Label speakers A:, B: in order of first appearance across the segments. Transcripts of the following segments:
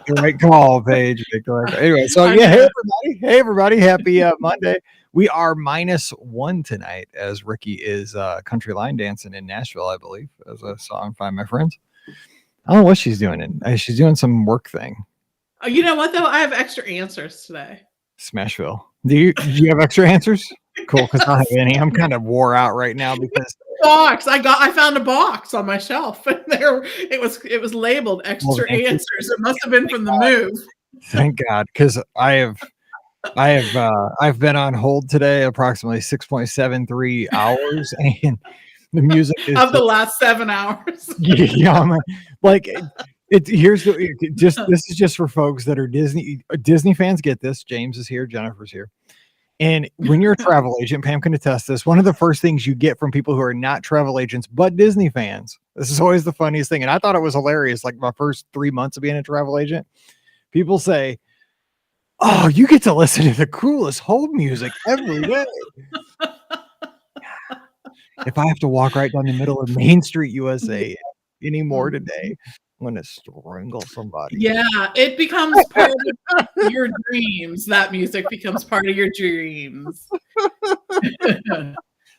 A: the right call, Paige. Make the right call. Anyway, so yeah, hey everybody, happy Monday. We are -1 tonight as Ricky is country line dancing in Nashville, I believe, as I saw on Find My Friends. I don't know what she's doing. She's doing some work thing.
B: You know what though? I have extra answers today.
A: Smashville. Do you have extra answers? Cool, because I don't have any. I'm kind of wore out right now because
B: box. I found a box on my shelf, and there it was labeled extra answers. It must have been from the move.
A: Thank God, because I've been on hold today approximately 6.73 hours, and the music is
B: of the last 7 hours.
A: Yeah, like this is just for folks that are Disney fans. Get this: James is here, Jennifer's here. And when you're a travel agent, Pam can attest this, one of the first things you get from people who are not travel agents, but Disney fans, this is always the funniest thing. And I thought it was hilarious. Like my first 3 months of being a travel agent, people say, "Oh, you get to listen to the coolest hold music every day." If I have to walk right down the middle of Main Street, USA anymore today, I'm going to strangle somebody.
B: Yeah, it becomes part of your dreams. That music becomes part of your dreams.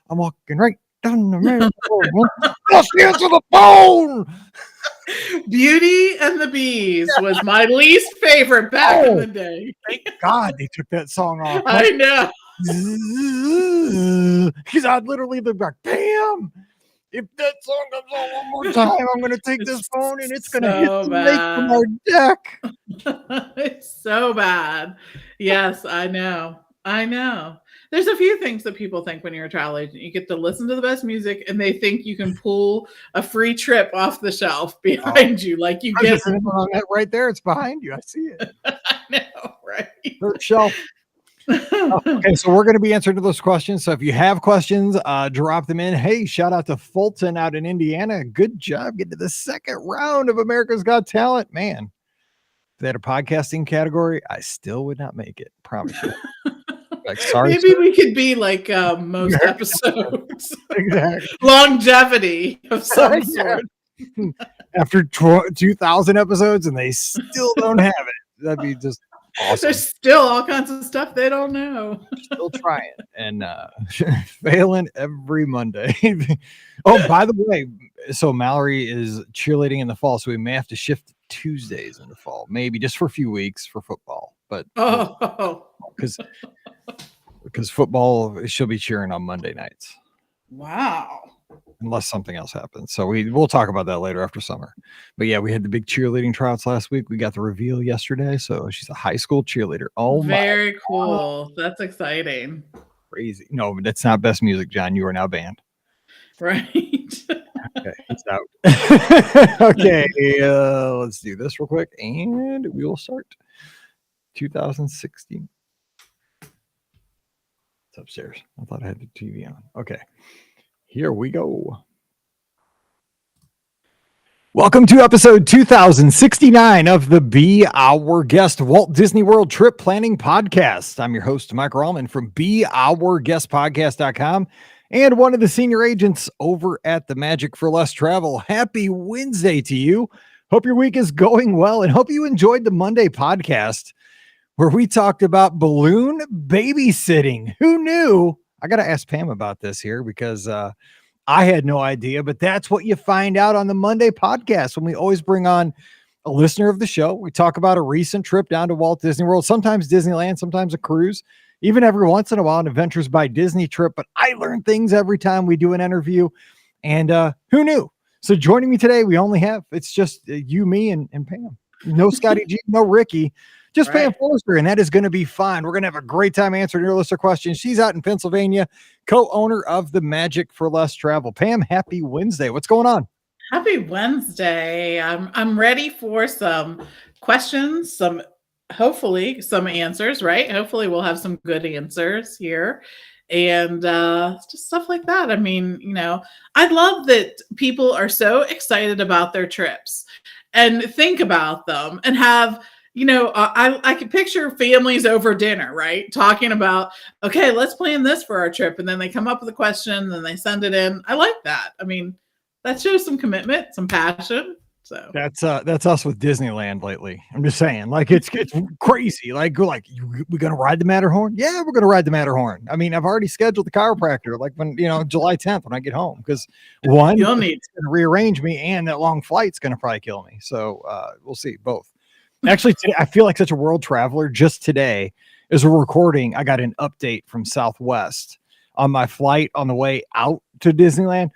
A: I'm walking right down the middle. Let's answer the phone.
B: Beauty and the Bees was my least favorite back in the day.
A: Thank God they took that song off.
B: I know.
A: Because I'd literally be like, damn. If that song comes on one more time, I'm going to take this phone and it's going to hit the make from our deck.
B: It's so bad. Yes, I know. There's a few things that people think when you're a travel agent. You get to listen to the best music and they think you can pull a free trip off the shelf behind you. Like you get
A: on that right there. It's behind you. I see it.
B: I know, right?
A: Third shelf. Okay, so we're going to be answering those questions. So if you have questions, drop them in. Hey, shout out to Fulton out in Indiana. Good job getting to the second round of America's Got Talent. Man, if they had a podcasting category, I still would not make it. Promise you. Like, sorry,
B: maybe we could be like most episodes.
A: Exactly.
B: Longevity of some sort.
A: After 2,000 episodes and they still don't have it. That'd be just awesome.
B: There's still all kinds of stuff they don't know.
A: Still trying and failing every Monday. Oh, by the way, so Mallory is cheerleading in the fall, so we may have to shift Tuesdays in the fall, maybe just for a few weeks for football. But because football, she'll be cheering on Monday nights.
B: Wow.
A: Unless something else happens. So we'll talk about that later after summer. But yeah, we had the big cheerleading tryouts last week. We got the reveal yesterday. So she's a high school cheerleader. Oh,
B: very cool. That's exciting.
A: Crazy. No, but that's not best music, John. You are now banned.
B: Right.
A: Okay, he's out. Okay, let's do this real quick. And we will start 2016. It's upstairs. I thought I had the TV on. Okay. Here we go. Welcome to episode 2069 of the Be Our Guest Walt Disney World Trip Planning Podcast. I'm your host, Mike Rallman from BeOurGuestPodcast.com and one of the senior agents over at the Magic for Less Travel. Happy Wednesday to you. Hope your week is going well and hope you enjoyed the Monday podcast where we talked about balloon babysitting. Who knew? I got to ask Pam about this here because I had no idea, but that's what you find out on the Monday podcast when we always bring on a listener of the show. We talk about a recent trip down to Walt Disney World, sometimes Disneyland, sometimes a cruise, even every once in a while an Adventures by Disney trip. But I learn things every time we do an interview, and who knew? So joining me today, it's just you, me, and Pam. No Scotty G, no Ricky. Just Pam Forrester, and that is going to be fun. We're going to have a great time answering your listener questions. She's out in Pennsylvania, co-owner of the Magic for Less Travel. Pam, happy Wednesday. What's going on?
B: Happy Wednesday. I'm ready for some questions, hopefully some answers, right? Hopefully we'll have some good answers here. And just stuff like that. I mean, I love that people are so excited about their trips and think about them and have I can picture families over dinner, right? Talking about, okay, let's plan this for our trip. And then they come up with a question and they send it in. I like that. I mean, that shows some commitment, some passion. So
A: That's us with Disneyland lately. I'm just saying, like it's crazy. Like we're like, we gonna ride the Matterhorn? Yeah, we're gonna ride the Matterhorn. I mean, I've already scheduled the chiropractor, like when July 10th when I get home, because one,
B: you'll need
A: it's gonna rearrange me, and that long flight's gonna probably kill me. So we'll see both. Actually, today, I feel like such a world traveler. Just today, as we're recording, I got an update from Southwest on my flight on the way out to Disneyland.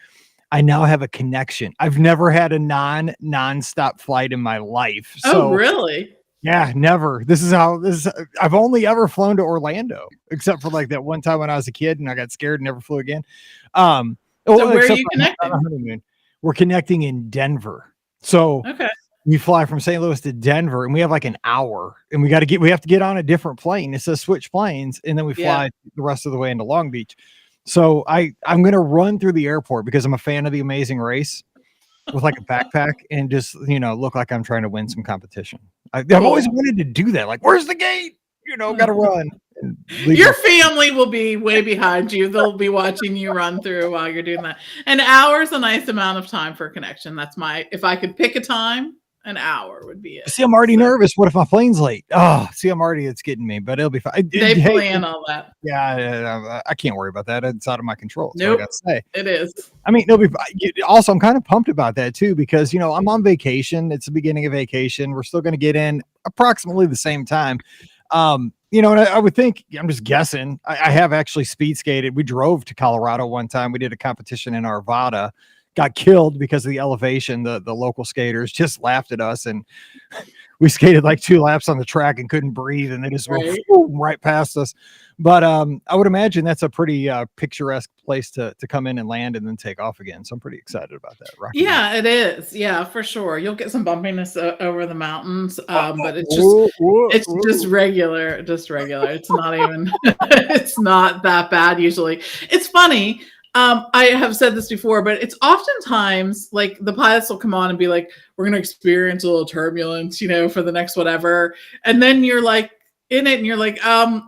A: I now have a connection. I've never had a non-stop flight in my life. So,
B: oh, really?
A: yeah, never. I've only ever flown to Orlando, except for like that one time when I was a kid and I got scared and never flew again.
B: So where are you connecting?
A: On a honeymoon. We're connecting in Denver. So
B: okay.
A: we fly from St. Louis to Denver, and we have like an hour, and we have to get on a different plane. It says switch planes, and then we fly the rest of the way into Long Beach. So I'm going to run through the airport because I'm a fan of The Amazing Race with like a backpack and just, look like I'm trying to win some competition. I've always wanted to do that. Like, where's the gate? Got to run.
B: Your family will be way behind you. They'll be watching you run through while you're doing that. An hour is a nice amount of time for a connection. If I could pick a time, an hour would be it.
A: See, I'm already nervous. What if my plane's late? Oh, see, it's getting me, but it'll be fine.
B: They plan all that.
A: Yeah, I can't worry about that. It's out of my control.
B: Nope,
A: I got to say.
B: It is.
A: I mean, it'll be fine. Also, I'm kind of pumped about that too, because, I'm on vacation. It's the beginning of vacation. We're still going to get in approximately the same time. And I would think, I'm just guessing, I have actually speed skated. We drove to Colorado one time. We did a competition in Arvada. Got killed because of the elevation. The local skaters just laughed at us, and we skated like 2 laps on the track and couldn't breathe, and they just went right past us. But I would imagine that's a pretty picturesque place to come in and land and then take off again. So I'm pretty excited about that.
B: Yeah, it is. Yeah, for sure. You'll get some bumpiness over the mountains, but it's just regular. Just regular. It's not even. It's not that bad usually. It's funny. I have said this before, but it's oftentimes like the pilots will come on and be like, we're going to experience a little turbulence, for the next whatever. And then you're like in it and you're like,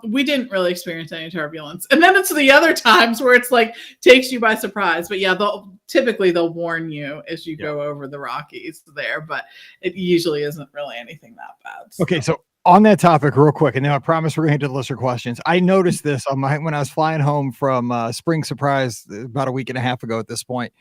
B: we didn't really experience any turbulence. And then it's the other times where it's like takes you by surprise. But yeah, they'll warn you as you go over the Rockies there, but it usually isn't really anything that bad. So.
A: Okay. So on that topic real quick, and then I promise we're going to get to the listener questions. I noticed this when I was flying home from Spring Surprise about a week and a half ago at this point.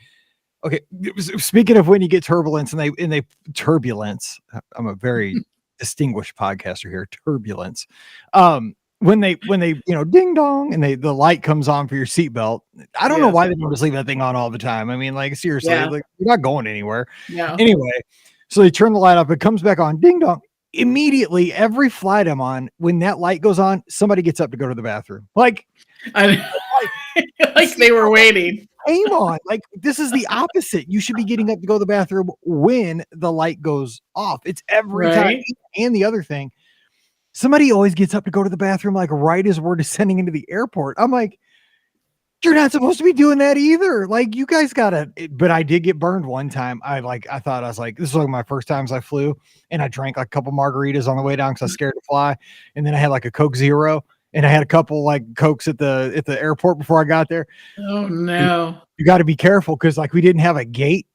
A: Okay. Speaking of when you get turbulence and they turbulence, I'm a very distinguished podcaster here. Turbulence. When they ding dong and the light comes on for your seatbelt. I don't know why they don't just leave that thing on all the time. I mean, like seriously, like you're not going anywhere.
B: Yeah.
A: Anyway, so they turn the light up, it comes back on, ding dong. Immediately, every flight I'm on, when that light goes on, somebody gets up to go to the bathroom. Like
B: they were waiting.
A: Aim on. Like this is the opposite. You should be getting up to go to the bathroom when the light goes off. It's every time. And the other thing, somebody always gets up to go to the bathroom like right as we're descending into the airport. I'm like, you're not supposed to be doing that either. Like you guys but I did get burned one time. I thought this was like my first times I flew, and I drank like a couple margaritas on the way down because I was scared to fly. And then I had like a Coke Zero, and I had a couple like Cokes at the airport before I got there.
B: Oh no.
A: You got to be careful because like we didn't have a gate,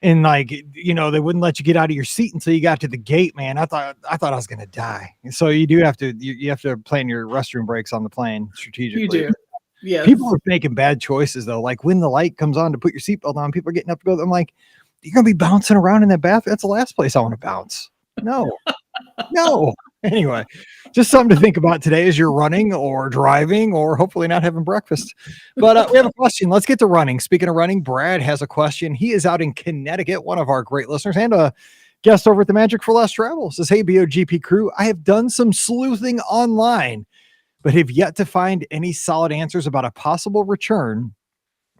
A: and like, they wouldn't let you get out of your seat until you got to the gate, man. I thought I was going to die. So you do have to, you have to plan your restroom breaks on the plane strategically.
B: You do. Yeah.
A: People are making bad choices though. Like when the light comes on to put your seatbelt on, people are getting up to go. I'm like, you're going to be bouncing around in that bathroom. That's the last place I want to bounce. No. Anyway, just something to think about today as you're running or driving or hopefully not having breakfast. But we have a question. Let's get to running. Speaking of running, Brad has a question. He is out in Connecticut, one of our great listeners and a guest over at the Magic for Less Travel. Says, hey, BOGP crew, I have done some sleuthing online, but have yet to find any solid answers about a possible return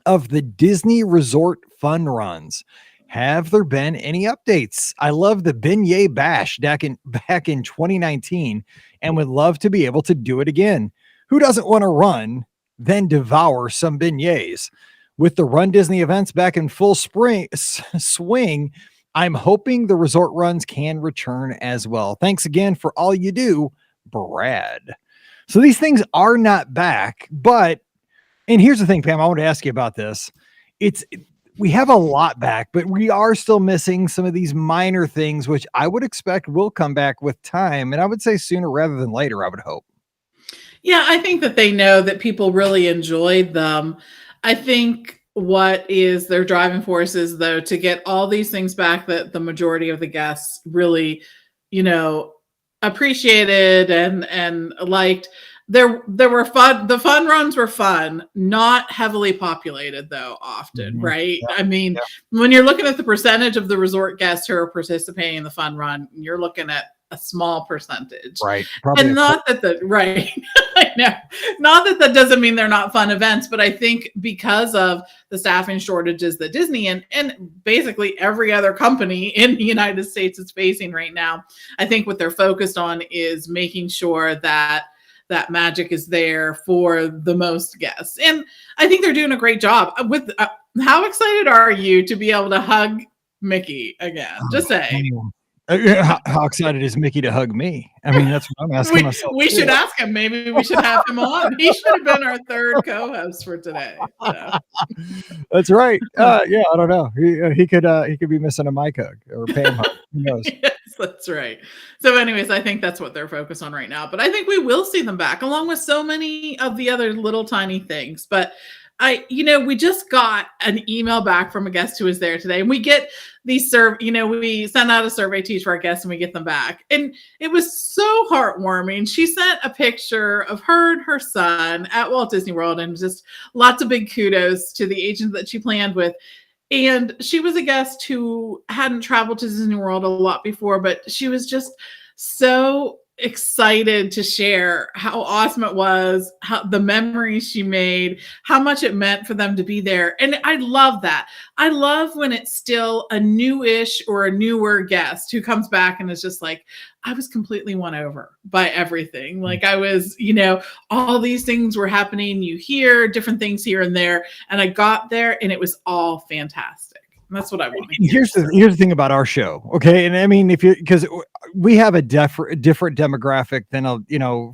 A: of the Disney Resort Fun Runs. Have there been any updates? I love the Beignet Bash back in 2019 and would love to be able to do it again. Who doesn't want to run, then devour some beignets? With the Run Disney events back in full swing, I'm hoping the resort runs can return as well. Thanks again for all you do, Brad. So these things are not back, and here's the thing, Pam, I want to ask you about this. we have a lot back, but we are still missing some of these minor things, which I would expect will come back with time. And I would say sooner rather than later, I would hope.
B: Yeah, I think that they know that people really enjoyed them. I think what is their driving force is, though, to get all these things back that the majority of the guests really, appreciated and liked. There were fun. The fun runs were fun, not heavily populated though, often, right?
A: Yeah.
B: I mean, when you're looking at the percentage of the resort guests who are participating in the fun run, you're looking at a small percentage.
A: Right.
B: And not that I know, not that doesn't mean they're not fun events, but I think because of the staffing shortages that Disney and basically every other company in the United States is facing right now, I think what they're focused on is making sure that magic is there for the most guests. And I think they're doing a great job with how excited are you to be able to hug Mickey again? Just say.
A: How excited is Mickey to hug me? I mean, that's what I'm asking myself.
B: We should ask him. Maybe we should have him on. He should have been our third co-host for today. So.
A: That's right. Yeah, I don't know. He could be missing a mic hug or a Pam hug. Who knows?
B: Yes, that's right. So anyways, I think that's what they're focused on right now. But I think we will see them back along with so many of the other little tiny things. But we just got an email back from a guest who was there today, and we get these we send out a survey to each of our guests and we get them back. And it was so heartwarming. She sent a picture of her and her son at Walt Disney World, and just lots of big kudos to the agent that she planned with. And she was a guest who hadn't traveled to Disney World a lot before, but she was just so excited to share how awesome it was, how the memories she made, how much it meant for them to be there. And I love that. I love when it's still a newish or a newer guest who comes back and is just like, I was completely won over by everything. Like I was, all these things were happening. You hear different things here and there. And I got there and it was all fantastic. That's what I want.
A: Here's the thing about our show. Okay. And I mean, because we have a different demographic than,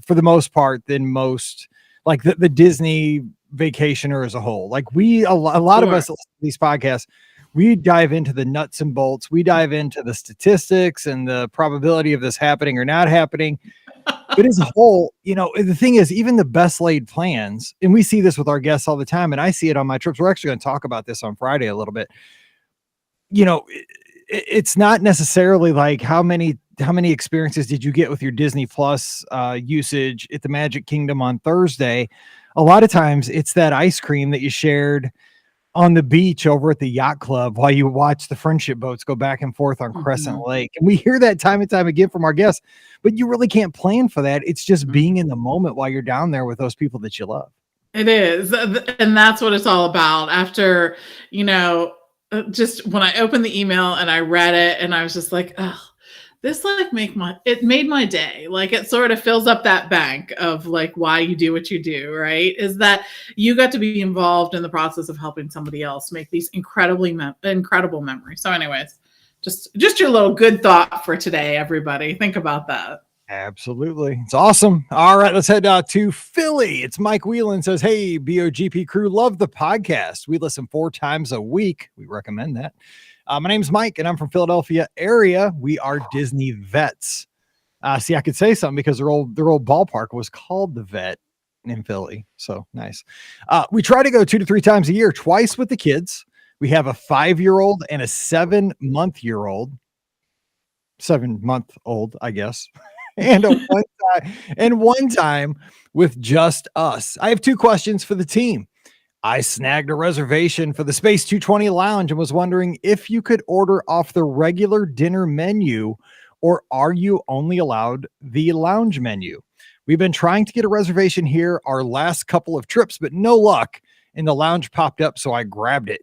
A: for the most part than most, like the Disney vacationer as a whole. Like a lot of us listen to these podcasts, we dive into the nuts and bolts. We dive into the statistics and the probability of this happening or not happening. But as a whole, the thing is, even the best laid plans, and we see this with our guests all the time, and I see it on my trips. We're actually going to talk about this on Friday a little bit. It's not necessarily like how many experiences did you get with your Disney Plus usage at the Magic Kingdom on Thursday. A lot of times it's that ice cream that you shared on the beach over at the yacht club while you watch the friendship boats go back and forth on Crescent Lake. And we hear that time and time again from our guests, but you really can't plan for that. It's just being in the moment while you're down there with those people that you love. It
B: is. And that's what it's all about. After, just when I opened the email and I read it and I was just like, oh, this made my day. Like it sort of fills up that bank of like why you do what you do, right? Is that you got to be involved in the process of helping somebody else make these incredible memories. So anyways, just your little good thought for today, everybody. Think about that.
A: Absolutely. It's awesome. All right, let's head to Philly. It's Mike Whelan says, hey, BOGP crew, love the podcast. We listen 4 times a week. We recommend that. My name's Mike and I'm from Philadelphia area. We are Disney vets. See, I could say something because their old ballpark was called the Vet in Philly. So nice. We try to go 2 to 3 times a year, twice with the kids. We have a 5-year-old and a 7-month-old, I guess. And one time with just us. I have 2 questions for the team. I snagged a reservation for the Space 220 Lounge and was wondering if you could order off the regular dinner menu, or are you only allowed the lounge menu? We've been trying to get a reservation here our last couple of trips, but no luck, and the lounge popped up, so I grabbed it.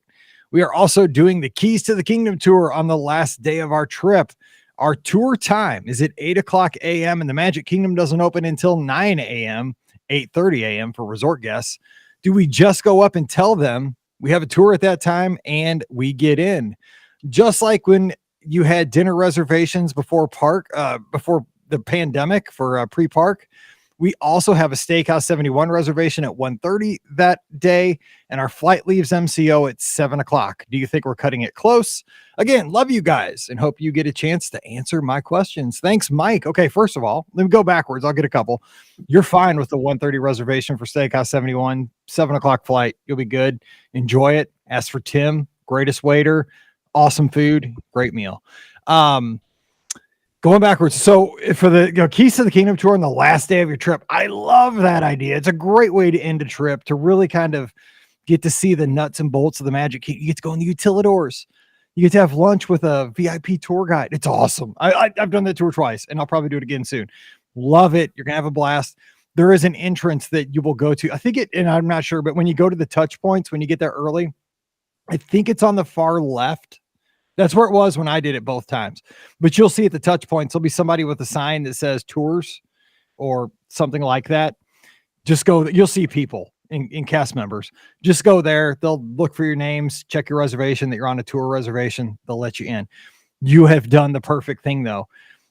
A: We are also doing the Keys to the Kingdom tour on the last day of our trip. Our tour time is at 8:00 a.m. and the Magic Kingdom doesn't open until 9 a.m., 8:30 a.m. for resort guests. Do we just go up and tell them we have a tour at that time and we get in? Just like when you had dinner reservations before the pandemic for pre-park, We also have a Steakhouse 71 reservation at 1:30 that day, and our flight leaves MCO at 7 o'clock. Do you think we're cutting it close? Again, love you guys and hope you get a chance to answer my questions. Thanks, Mike. Okay, first of all, let me go backwards. I'll get a couple. You're fine with the 1:30 reservation for Steakhouse 71, 7 o'clock flight. You'll be good. Enjoy it. Ask for Tim, greatest waiter, awesome food, great meal. Going backwards. So for the Keys to the Kingdom tour on the last day of your trip, I love that idea. It's a great way to end a trip, to really kind of get to see the nuts and bolts of the Magic Kingdom. You get to go in the utilidors. You get to have lunch with a VIP tour guide. It's awesome. I've done that tour twice, and I'll probably do it again soon. Love it. You're going to have a blast. There is an entrance that you will go to. I think and I'm not sure, but when you go to the touch points, when you get there early, I think it's on the far left. That's where it was when I did it both times. But you'll see at the touch points, there'll be somebody with a sign that says tours or something like that. Just go. You'll see people in cast members. Just go there. They'll look for your names, check your reservation that you're on a tour reservation. They'll let you in. You have done the perfect thing, though.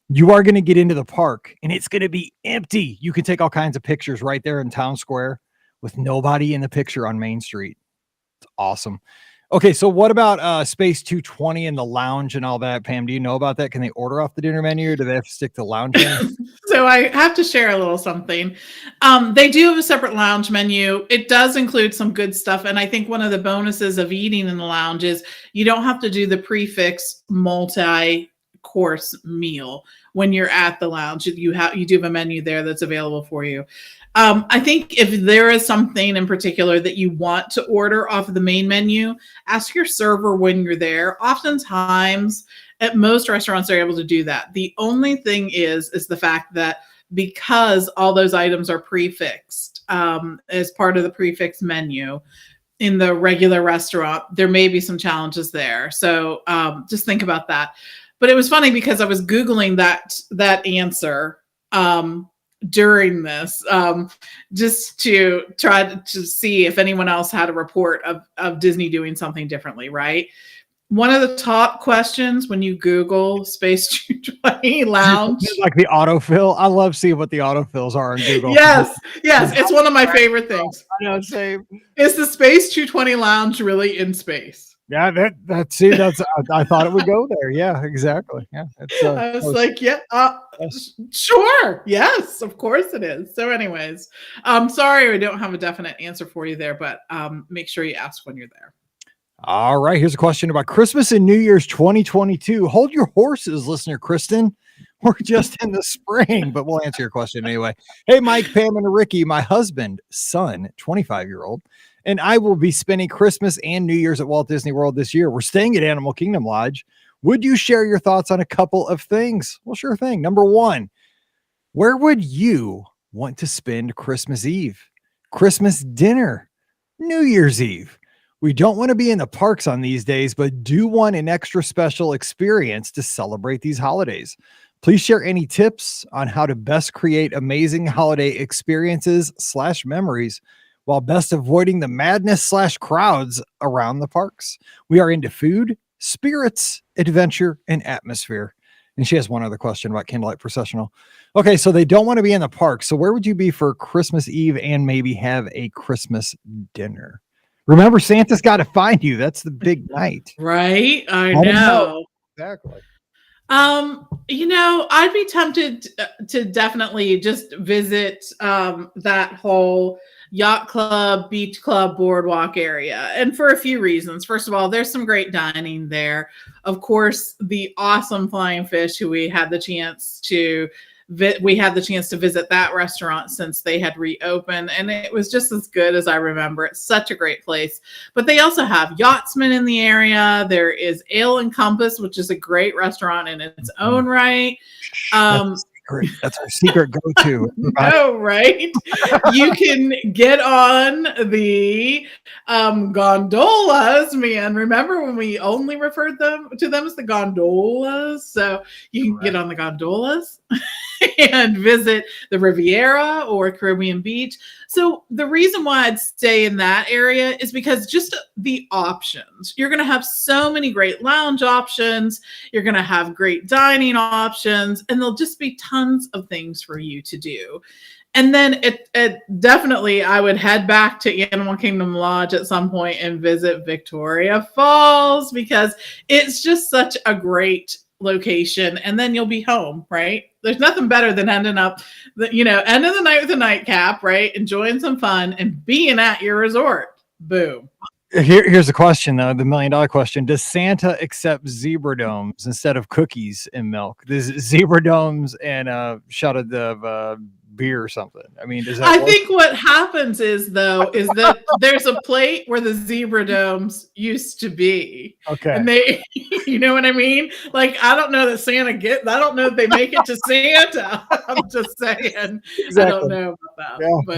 A: You are going to get into the park, and it's going to be empty. You can take all kinds of pictures right there in Town Square with nobody in the picture on Main Street. It's awesome. Okay, so what about Space 220 and the lounge and all that, Pam? Do you know about that? Can they order off the dinner menu, or do they have to stick to lounge menu?
B: So I have to share a little something. They do have a separate lounge menu. It does include some good stuff, and I think one of the bonuses of eating in the lounge is you don't have to do the prefix multi-course meal when you're at the lounge. You do have a menu there that's available for you. I think if there is something in particular that you want to order off of the main menu, ask your server when you're there. Oftentimes, at most restaurants, they're able to do that. The only thing is the fact that because all those items are prefixed as part of the prefix menu in the regular restaurant, there may be some challenges there. So just think about that. But it was funny because I was Googling that answer during this, just to try to see if anyone else had a report of Disney doing something differently, right? One of the top questions when you Google Space 220 Lounge.
A: Like the autofill. I love seeing what the autofills are on Google.
B: Yes. It's one of my favorite things.
A: I know, same.
B: Is the Space 220 Lounge really in space?
A: Yeah, that's I thought it would go there. Yeah, exactly. Yeah,
B: I was like, yeah, sure, yes, of course it is. So, anyways, sorry I don't have a definite answer for you there, but make sure you ask when you're there.
A: All right, here's a question about Christmas and New Year's 2022. Hold your horses, listener Kristen. We're just in the spring, but we'll answer your question anyway. Hey, Mike, Pam, and Ricky, my husband, son, 25-year-old. And I will be spending Christmas and New Year's at Walt Disney World this year. We're staying at Animal Kingdom Lodge. Would you share your thoughts on a couple of things? Well, sure thing. Number one, where would you want to spend Christmas Eve, Christmas dinner, New Year's Eve? We don't want to be in the parks on these days, but do want an extra special experience to celebrate these holidays. Please share any tips on how to best create amazing holiday experiences / memories while best avoiding the madness / crowds around the parks. We are into food, spirits, adventure, and atmosphere. And she has one other question about Candlelight Processional. Okay, so they don't want to be in the park. So where would you be for Christmas Eve and maybe have a Christmas dinner? Remember, Santa's got to find you. That's the big night.
B: Right? I know.
A: Exactly.
B: I'd be tempted to definitely just visit that whole yacht club, beach club, boardwalk area. And for a few reasons. First of all, there's some great dining there. Of course, the awesome Flying Fish, who we had the chance to visit that restaurant since they had reopened, and it was just as good as I remember. It's such a great place. But they also have Yachtsman in the area. There is Ale and Compass, which is a great restaurant in its own right.
A: That's our secret go-to.
B: No, right? You can get on the gondolas, man. Remember when we only referred to them as the gondolas? So you can get on the gondolas. and visit the Riviera or Caribbean Beach. So the reason why I'd stay in that area is because just the options. You're going to have so many great lounge options. You're going to have great dining options, and there'll just be tons of things for you to do. And then it definitely, I would head back to Animal Kingdom Lodge at some point and visit Victoria Falls, because it's just such a great location. And then you'll be home, right? There's nothing better than ending up, end of the night with a nightcap, right? Enjoying some fun and being at your resort. Boom.
A: Here's the question, though, the $1 million question. Does Santa accept zebra domes instead of cookies and milk? Does zebra domes and a shot of beer or something? I mean, does that
B: I
A: work?
B: think what happens is that there's a plate where the zebra domes used to be.
A: Okay.
B: And they, you know what I mean? Like, I don't know that I don't know if they make it to Santa. I'm just saying. Exactly. I don't know about that.
A: Yeah,
B: but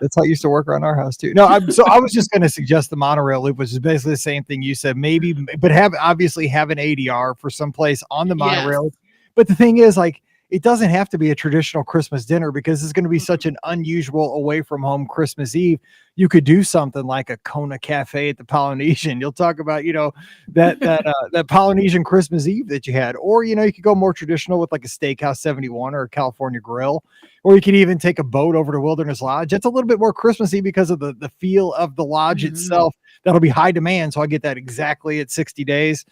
A: that's how it used to work around our house too. No, I was just going to suggest the monorail loop, which is basically the same thing you said, maybe, but obviously have an ADR for someplace on the monorail. Yes. But the thing is, like, it doesn't have to be a traditional Christmas dinner, because it's going to be such an unusual away from home Christmas Eve. You could do something like a Kona Cafe at the Polynesian. You'll talk about, that Polynesian Christmas Eve that you had, or, you could go more traditional with like a Steakhouse 71 or a California Grill, or you could even take a boat over to Wilderness Lodge. It's a little bit more Christmassy because of the feel of the lodge itself. That'll be high demand. So I get that exactly at 60 days,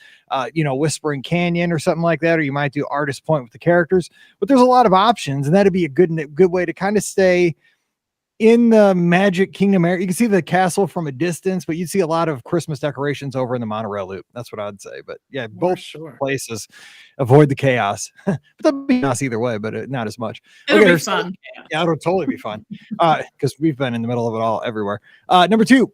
A: Whispering Canyon or something like that. Or you might do Artist Point with the characters, but there's a lot of options, and that'd be a good way to kind of stay in the Magic Kingdom area. You can see the castle from a distance, but you'd see a lot of Christmas decorations over in the monorail loop. That's what I'd say. But yeah, both places avoid the chaos. But that'd be nice either way, but not as much.
B: It'll be fun.
A: Yeah, it'll totally be fun. Because we've been in the middle of it all everywhere. Number 2.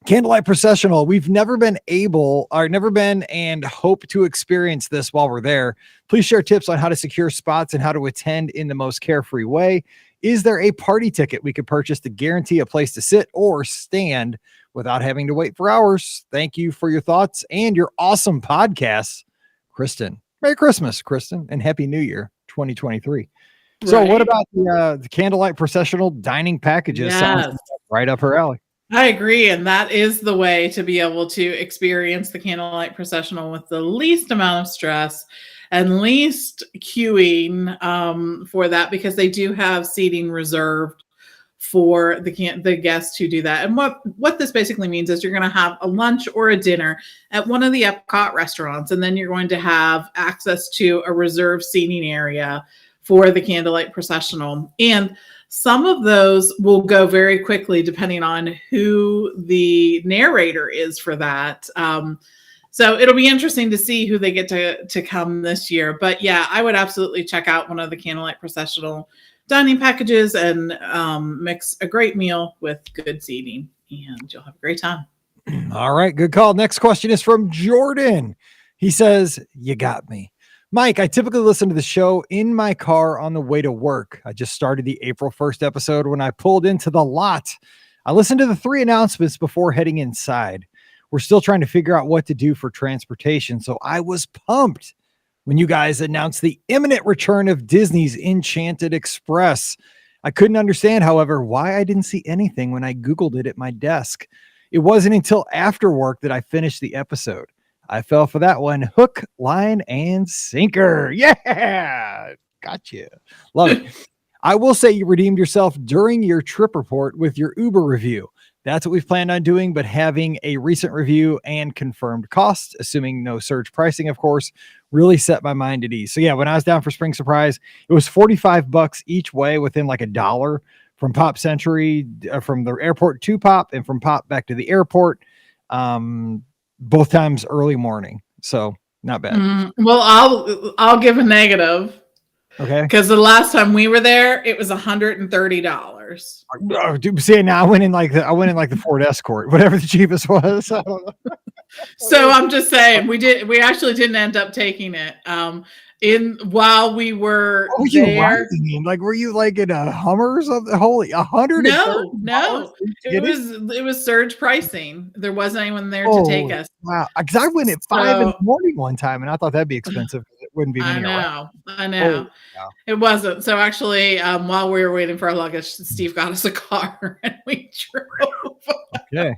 A: Candlelight Processional. We've never been and hope to experience this while we're there. Please share tips on how to secure spots and how to attend in the most carefree way. Is there a party ticket we could purchase to guarantee a place to sit or stand without having to wait for hours? Thank you for your thoughts and your awesome podcasts, Kristen. Merry Christmas, Kristen, and Happy New Year 2023. Right. So what about the Candlelight Processional dining packages?
B: Yes.
A: Sounds right up her alley.
B: I agree. And that is the way to be able to experience the Candlelight Processional with the least amount of stress and least queuing for that, because they do have seating reserved for the guests who do that. And what this basically means is you're going to have a lunch or a dinner at one of the Epcot restaurants, and then you're going to have access to a reserved seating area for the Candlelight Processional. And some of those will go very quickly depending on who the narrator is for that. So it'll be interesting to see who they get to come this year. But yeah, I would absolutely check out one of the Candlelight Processional dining packages and mix a great meal with good seating, and you'll have a great time.
A: All right, good call. Next question is from Jordan. He says, "You got me. Mike, I typically listen to the show in my car on the way to work. I just started the April 1st episode when I pulled into the lot. I listened to the 3 announcements before heading inside. We're still trying to figure out what to do for transportation, so I was pumped when you guys announced the imminent return of Disney's Enchanted Express. I couldn't understand, however, why I didn't see anything when I Googled it at my desk. It wasn't until after work that I finished the episode. I fell for that one. Hook, line, and sinker. Yeah. Gotcha. Love it. I will say you redeemed yourself during your trip report with your Uber review. That's what we've planned on doing, but having a recent review and confirmed cost, assuming no surge pricing, of course, really set my mind at ease. So yeah, when I was down for Spring Surprise, it was $45 each way, within like $1 from Pop Century, from the airport to Pop, and from Pop back to the airport. Both times early morning. So not bad.
B: Well, I'll give a negative.
A: Okay.
B: Because the last time we were there, it was $130.
A: Oh, dude, see, now I went in like the Ford Escort, whatever the cheapest was. I don't know.
B: So I'm just saying, we actually didn't end up taking it. While we were there.
A: Like, were you like in a Hummer or something? Holy, $100?
B: No. It was surge pricing. There wasn't anyone there to take us.
A: Wow. Because I went at 5 in the morning one time, and I thought that'd be expensive. wouldn't be many around.
B: I know.
A: Oh, yeah.
B: It wasn't. So actually, while we were waiting for our luggage, Steve got us a car and we drove.
A: Okay.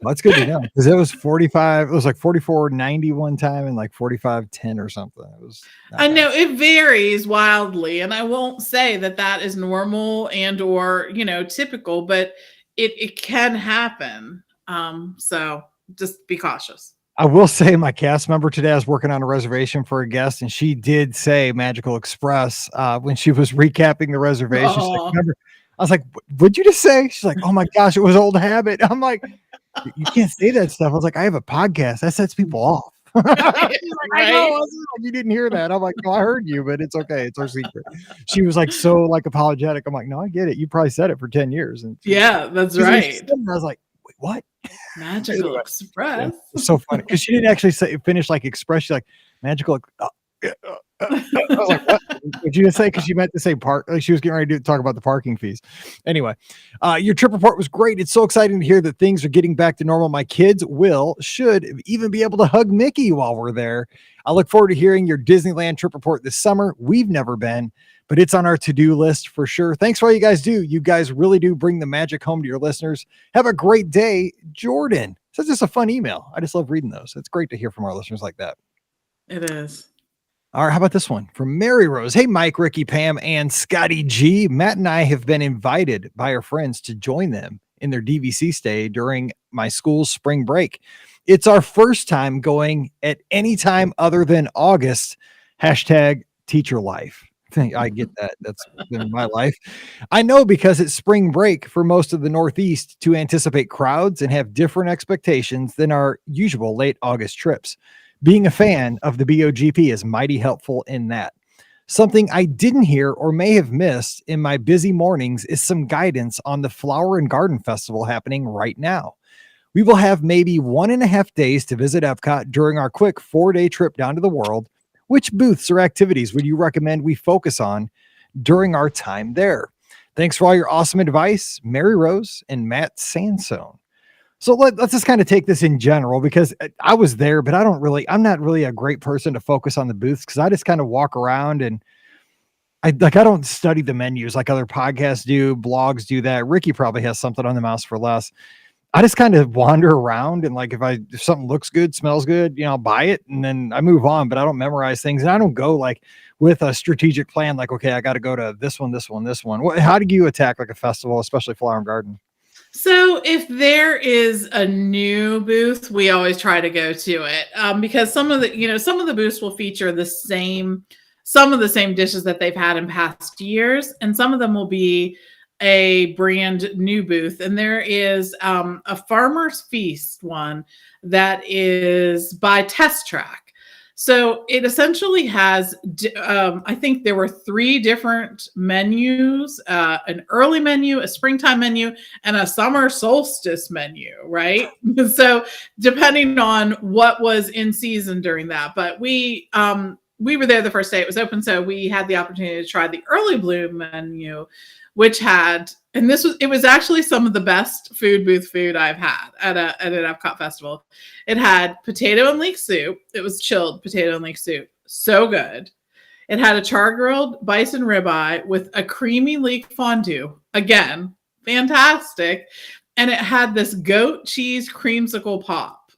A: Well, that's good to know because it was 45. It was like 44.90 one time and like 45.10 or something. It was.
B: I know it varies wildly, and I won't say that is normal and or typical, but it can happen. So just be cautious.
A: I will say my cast member today, I was working on a reservation for a guest, and she did say Magical Express when she was recapping the reservation. She's like, remember, I was like, what'd you just say? She's like, oh my gosh, it was old habit. I'm like, you can't say that stuff. I was like, I have a podcast. That sets people off. Like, I know. You didn't hear that. I'm like, no, I heard you, but it's okay. It's our secret. She was like, so like apologetic. I'm like, no, I get it. You probably said it for 10 years. And
B: yeah, that's right.
A: I was like, wait, what?
B: Magical Express.
A: Yeah, so funny because she didn't actually finish like express. She's like magical. I was like, what did you just say? Because she meant to say park. Like she was getting ready to talk about the parking fees. Anyway, your trip report was great. It's so exciting to hear that things are getting back to normal. My kids should even be able to hug Mickey while we're there. I look forward to hearing your Disneyland trip report this summer. We've never been, but it's on our to-do list for sure. Thanks for all you guys do. You guys really do bring the magic home to your listeners. Have a great day, Jordan. So it's just a fun email. I just love reading those. It's great to hear from our listeners like that.
B: It is.
A: All right, how about this one from Mary Rose? Hey, Mike, Ricky, Pam, and Scotty G. Matt and I have been invited by our friends to join them in their DVC stay during my school's spring break. It's our first time going at any time other than August. #teacher life. I get that. That's been my life. I know because it's spring break for most of the Northeast to anticipate crowds and have different expectations than our usual late August trips. Being a fan of the BOGP is mighty helpful in that. Something I didn't hear or may have missed in my busy mornings is some guidance on the Flower and Garden Festival happening right now. We will have maybe 1.5 days to visit Epcot during our quick 4-day trip down to the world. Which booths or activities would you recommend we focus on during our time there? Thanks for all your awesome advice, Mary Rose and Matt Sansone. So let's just kind of take this in general because I was there, but I'm not really a great person to focus on the booths because I just kind of walk around and I don't study the menus like other podcasts do, blogs do that. Ricky probably has something on the mouse for less. I just kind of wander around and like if something looks good, smells good, I'll buy it and then I move on, but I don't memorize things and I don't go like with a strategic plan like, okay, I got to go to this one. How do you attack like a festival, especially Flower and Garden?
B: So if there is a new booth, we always try to go to it because some of the booths will feature some of the same dishes that they've had in past years, and some of them will be a brand new booth. And there is a Farmer's Feast one that is by Test Track. So it essentially has, I think there were 3 different menus, an early menu, a springtime menu, and a summer solstice menu, right? So depending on what was in season during that. But we were there the first day it was open, so we had the opportunity to try the early bloom menu, which had, and it was actually some of the best food I've had at an Epcot festival. It had potato and leek soup. It was chilled potato and leek soup. So good. It had a char-grilled bison ribeye with a creamy leek fondue. Again, fantastic. And it had this goat cheese creamsicle pop,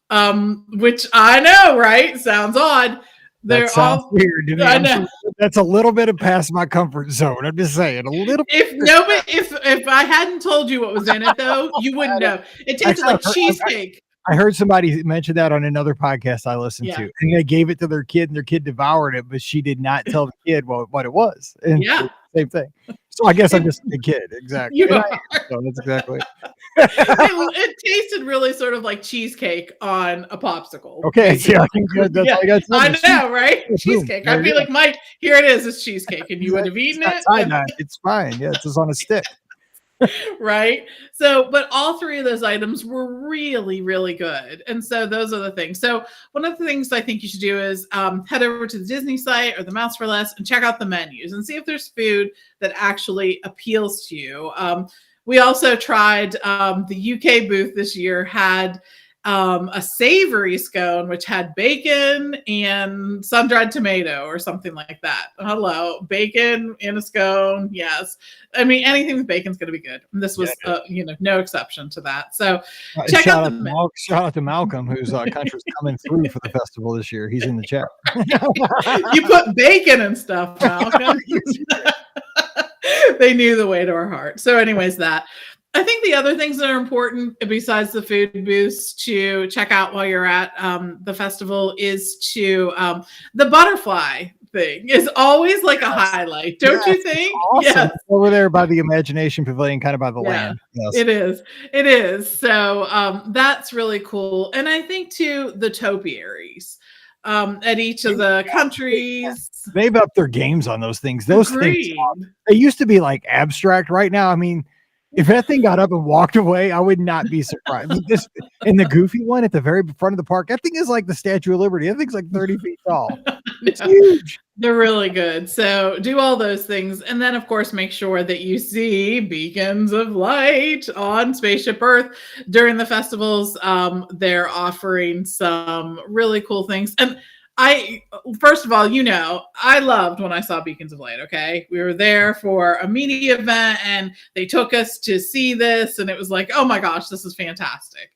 B: which I know, right? Sounds odd.
A: That sounds weird to me. I know. That's a little bit of past my comfort zone. I'm just saying a little.
B: If I hadn't told you what was in it though, you wouldn't know. It tasted like cheesecake.
A: I heard somebody mention that on another podcast I listened to, and they gave it to their kid, and their kid devoured it, but she did not tell the kid what it was. And same thing. So I guess I'm just a kid. Exactly. So that's exactly.
B: It tasted really sort of like cheesecake on a popsicle.
A: Okay. Yeah. I
B: know, right? Cheesecake. I'd be like, Mike, here it is. It's cheesecake. And you would have eaten it.
A: It's fine. Yeah. It's just on a stick.
B: Right. So, but all 3 of those items were really, really good. And so those are the things. So one of the things I think you should do is head over to the Disney site or the Mouse for Less and check out the menus and see if there's food that actually appeals to you. We also tried the UK booth this year had a savory scone, which had bacon and sun-dried tomato or something like that. Hello, bacon in a scone. Yes. I mean, anything with bacon is going to be good. And this was, no exception to that. So check
A: shout
B: out
A: shout out to Malcolm, whose country's coming through for the festival this year. He's in the chat.
B: You put bacon and stuff, Malcolm. They knew the way to our heart. So anyways, that. I think the other things that are important besides the food booths to check out while you're at the festival is to the butterfly thing is always like a highlight, don't you think?
A: Awesome. Yes. Over there by the Imagination Pavilion, kind of by the land.
B: Yes. It is. So that's really cool. And I think too, the topiaries at each of the countries.
A: They've upped their games on those things. Those things, they used to be like abstract. Right now, I mean, if that thing got up and walked away, I would not be surprised. This in the goofy one at the very front of the park, that thing is like the Statue of Liberty. That thing's like 30 feet tall. It's huge.
B: They're really good. So do all those things. And then, of course, make sure that you see beacons of light on Spaceship Earth during the festivals. They're offering some really cool things. And first of all, I loved when I saw Beacons of Light. Okay. We were there for a media event and they took us to see this. And it was like, oh my gosh, this is fantastic.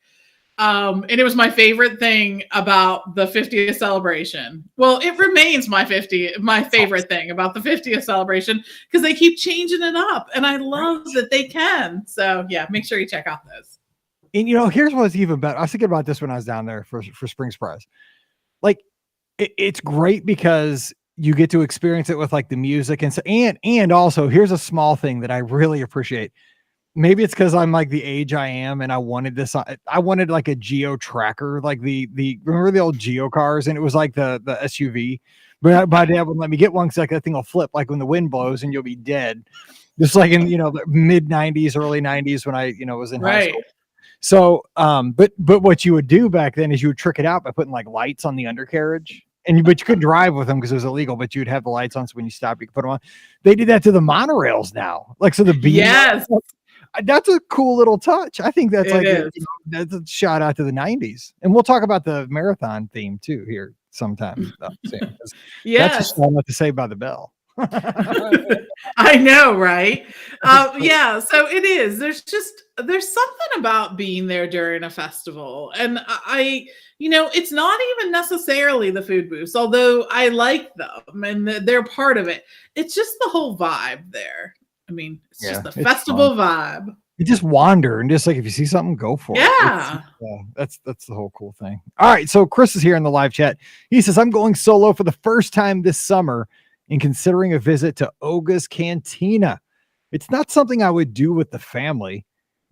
B: And it was my favorite thing about the 50th celebration. Well, it remains my favorite thing about the 50th celebration because they keep changing it up. And I love that they can. So yeah, make sure you check out those.
A: And here's what's even better. I was thinking about this when I was down there for Spring Surprise. Like, it's great because you get to experience it with like the music and also here's a small thing that I really appreciate. Maybe it's because I'm like the age I am and I wanted this. I wanted like a Geo tracker, like the remember the old Geo cars, and it was like the SUV. But my dad wouldn't let me get one because like that thing will flip like when the wind blows and you'll be dead. Just like in the mid 90s, early 90s when I was in high school. So but what you would do back then is you would trick it out by putting like lights on the undercarriage. But you couldn't drive with them because it was illegal, but you'd have the lights on, so when you stop, you could put them on. They did that to the monorails now. Like, so the beam.
B: Yes.
A: That's a cool little touch. I think that's that's a shout out to the 90s. And we'll talk about the marathon theme too here sometime.
B: Yes.
A: That's just what to say by the bell.
B: I know, right? Yeah, so it is. There's something about being there during a festival. And it's not even necessarily the food booths, although I like them and they're part of it. It's just the whole vibe there. I mean, it's just the festival vibe.
A: You just wander and just like, if you see something, go for it.
B: Yeah.
A: That's the whole cool thing. All right. So Chris is here in the live chat. He says, I'm going solo for the first time this summer and considering a visit to Oga's Cantina. It's not something I would do with the family.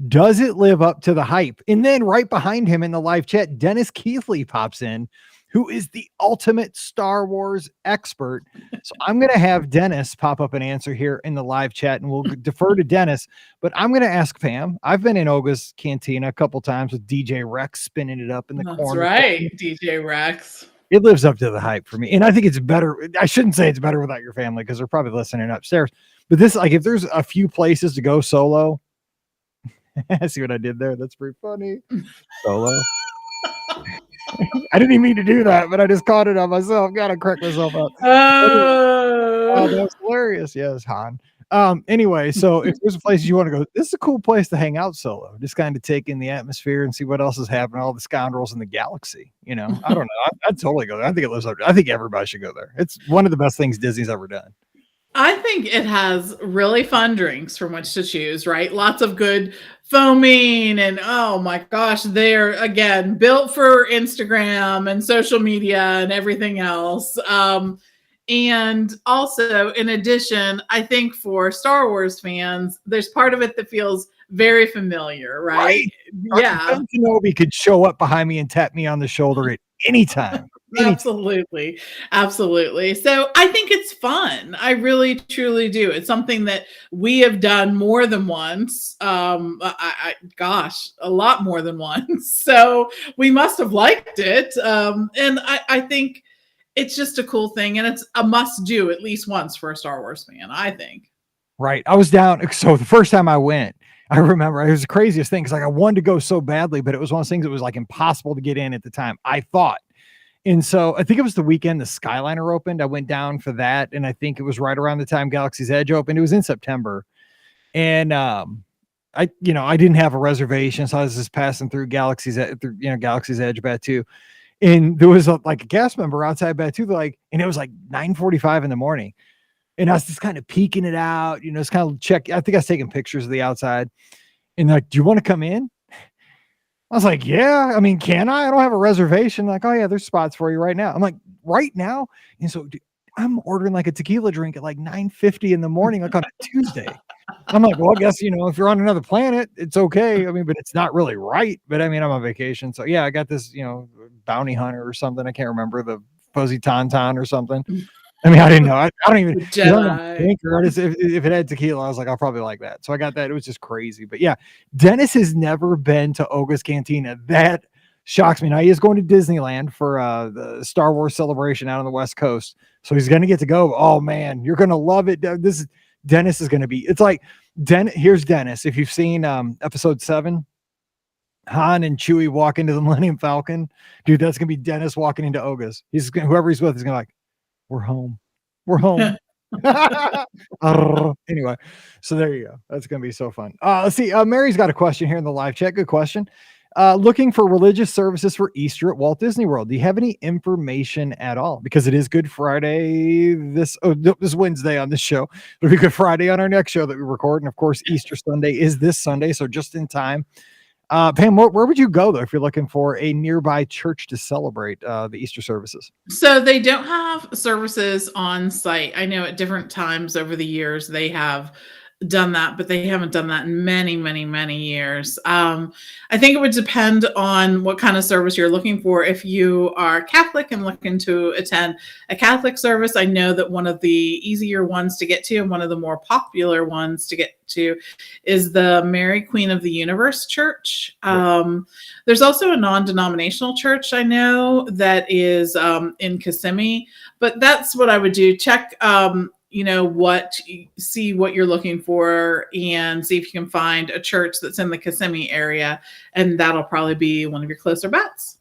A: Does it live up to the hype? And then right behind him in the live chat, Dennis Keithley pops in, who is the ultimate Star Wars expert. So I'm going to have Dennis pop up an answer here in the live chat and we'll defer to Dennis, but I'm going to ask Pam. I've been in Oga's Cantina a couple times with DJ Rex spinning it up in the corner.
B: That's right. DJ Rex.
A: It lives up to the hype for me. And I think it's better. I shouldn't say it's better without your family because they're probably listening upstairs, but this, like, if there's a few places to go solo, see what I did there? That's pretty funny. Solo. I didn't even mean to do that, but I just caught it on myself. Gotta correct myself up. Oh, that was hilarious. Yes, Han. Anyway, so if there's a place you want to go, this is a cool place to hang out solo. Just kind of take in the atmosphere and see what else is happening. All the scoundrels in the galaxy. I don't know. I'd totally go there. I think it lives up. I think everybody should go there. It's one of the best things Disney's ever done.
B: I think it has really fun drinks from which to choose, right? Lots of good foaming and oh my gosh, they're again built for Instagram and social media and everything else. And also, in addition, I think for Star Wars fans, there's part of it that feels very familiar, right? Yeah.
A: Kenobi could show up behind me and tap me on the shoulder at any time.
B: Absolutely. So I think it's fun. I really, truly do. It's something that we have done more than once. Gosh, a lot more than once. So we must have liked it. And I think it's just a cool thing. And it's a must do at least once for a Star Wars fan, I think.
A: Right. I was down. So the first time I went, I remember it was the craziest thing because like I wanted to go so badly, but it was one of those things that was like impossible to get in at the time, I thought. And so I think it was the weekend the Skyliner opened. I went down for that, and I think it was right around the time Galaxy's Edge opened. It was in September. And I didn't have a reservation, so I was just passing through Galaxy's Edge Batu. And there was a cast member outside Batu, and it was like 9:45 in the morning. And I was just kind of peeking it out, it's kind of check. I think I was taking pictures of the outside. And like, do you want to come in? I was like, yeah, I mean, can I? I don't have a reservation. Like, oh yeah, there's spots for you right now. I'm like, right now? And so I'm ordering like a tequila drink at like 9:50 in the morning, like on a Tuesday. I'm like, well, I guess, if you're on another planet, it's okay. I mean, but it's not really right. But I mean, I'm on vacation. So yeah, I got this, bounty hunter or something. I can't remember, the fuzzy tauntaun or something. I mean, I didn't know. I don't even if it had tequila, I was like, I'll probably like that. So I got that. It was just crazy. But yeah, Dennis has never been to Oga's Cantina. That shocks me. Now he is going to Disneyland for the Star Wars celebration out on the West Coast. So he's going to get to go. Oh man, you're going to love it. Dennis is going to be, it's like, here's Dennis. If you've seen episode 7, Han and Chewie walk into the Millennium Falcon, dude, that's going to be Dennis walking into Oga's. Whoever he's with is going to like, we're home. Anyway, so there you go. That's going to be so fun. Let's see. Mary's got a question here in the live chat. Good question. Looking for religious services for Easter at Walt Disney World. Do you have any information at all? Because it is Good Friday this Wednesday on this show. It'll be Good Friday on our next show that we record. And of course, Easter Sunday is this Sunday. So just in time. Pam, where would you go though if you're looking for a nearby church to celebrate the Easter services?
B: So they don't have services on site. I know at different times over the years they have done that, but they haven't done that in many, many, many years. I think it would depend on what kind of service you're looking for. If you are Catholic and looking to attend a Catholic service, I know that one of the easier ones to get to and one of the more popular ones to get to is the Mary Queen of the Universe Church. There's also a non-denominational church I know that is in Kissimmee, but that's what I would do. Check see what you're looking for and see if you can find a church that's in the Kissimmee area, and that'll probably be one of your closer bets.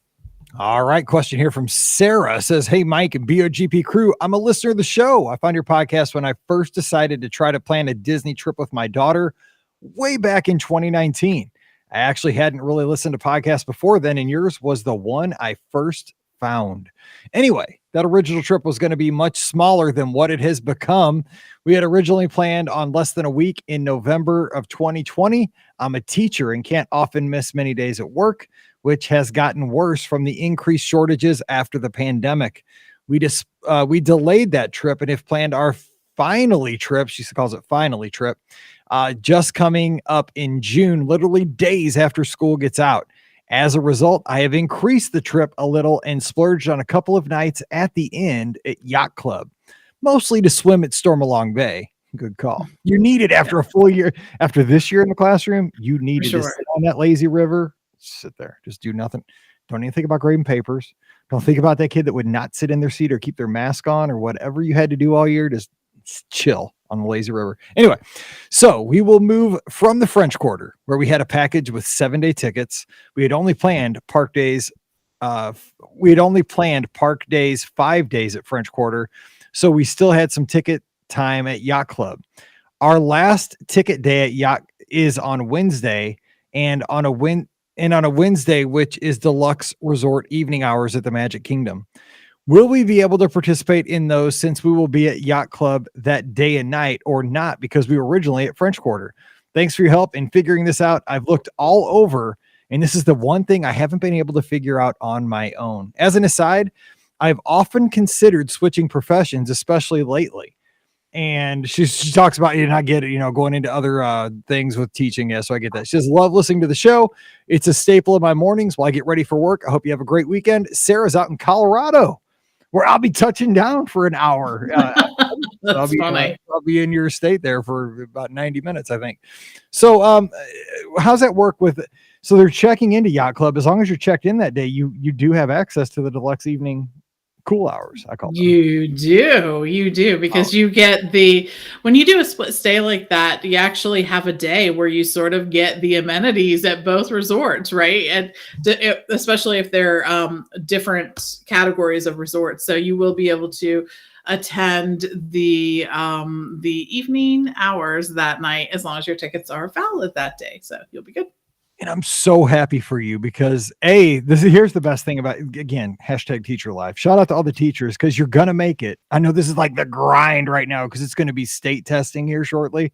A: All right. Question here from Sarah says, hey, Mike and BOGP crew, I'm a listener of the show. I found your podcast when I first decided to try to plan a Disney trip with my daughter way back in 2019. I actually hadn't really listened to podcasts before then, and yours was the one I first found. Anyway, that original trip was going to be much smaller than what it has become. We had originally planned on less than a week in November of 2020. I'm a teacher and can't often miss many days at work, which has gotten worse from the increased shortages after the pandemic. We delayed that trip and have planned our finally trip. She calls it finally trip, just coming up in June, literally days after school gets out. As a result, I have increased the trip a little and splurged on a couple of nights at the end at Yacht Club, mostly to swim at Stormalong Bay. Good call. You need it after a full year. After this year in the classroom, you need to sit on that lazy river, sit there, just do nothing. Don't even think about grading papers. Don't think about that kid that would not sit in their seat or keep their mask on or whatever you had to do all year. Just chill on the lazy river. Anyway, so we will move from the French Quarter, where we had a package with 7-day tickets. We had only planned park days. 5 days at French Quarter. So we still had some ticket time at Yacht Club. Our last ticket day at Yacht is on Wednesday, and on a Wednesday, which is deluxe resort evening hours at the Magic Kingdom. Will we be able to participate in those since we will be at Yacht Club that day and night, or not, because we were originally at French Quarter? Thanks for your help in figuring this out. I've looked all over, and this is the one thing I haven't been able to figure out on my own. As an aside, I've often considered switching professions, especially lately. And she talks about, I get it, going into other things with teaching. Yeah, so I get that. She says, love listening to the show. It's a staple of my mornings while I get ready for work. I hope you have a great weekend. Sarah's out in Colorado, where I'll be touching down for an hour.
B: That's funny.
A: I'll be in your state there for about 90 minutes, I think. So how's that work with it? So they're checking into Yacht Club. As long as you're checked in that day, you do have access to the deluxe evening cool hours, I call them.
B: You do, because you get when you do a split stay like that, you actually have a day where you sort of get the amenities at both resorts, right? And especially if they're different categories of resorts, so you will be able to attend the evening hours that night as long as your tickets are valid that day. So you'll be good.
A: And I'm so happy for you because here's the best thing about, again, hashtag teacher life. Shout out to all the teachers because you're going to make it. I know this is like the grind right now because it's going to be state testing here shortly.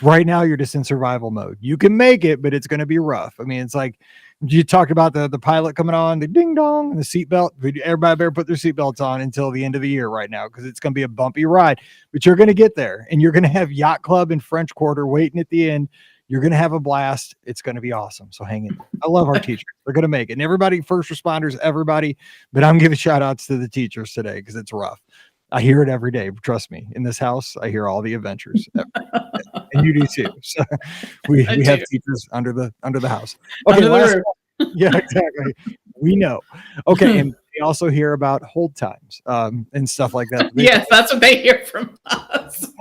A: Right now, you're just in survival mode. You can make it, but it's going to be rough. I mean, it's like you talked about the pilot coming on, the ding dong, and the seatbelt. Everybody better put their seatbelts on until the end of the year right now because it's going to be a bumpy ride. But you're going to get there, and you're going to have Yacht Club and French Quarter waiting at the end. You're going to have a blast. It's going to be awesome. So hang in. I love our teachers. They're going to make it. And everybody, first responders, everybody. But I'm giving shout outs to the teachers today because it's rough. I hear it every day. Trust me. In this house, I hear all the adventures. And you do too. So we have teachers under the house. Okay. Yeah, exactly. We know. Okay. And they also hear about hold times and stuff like that.
B: Yes, that's what they hear from us.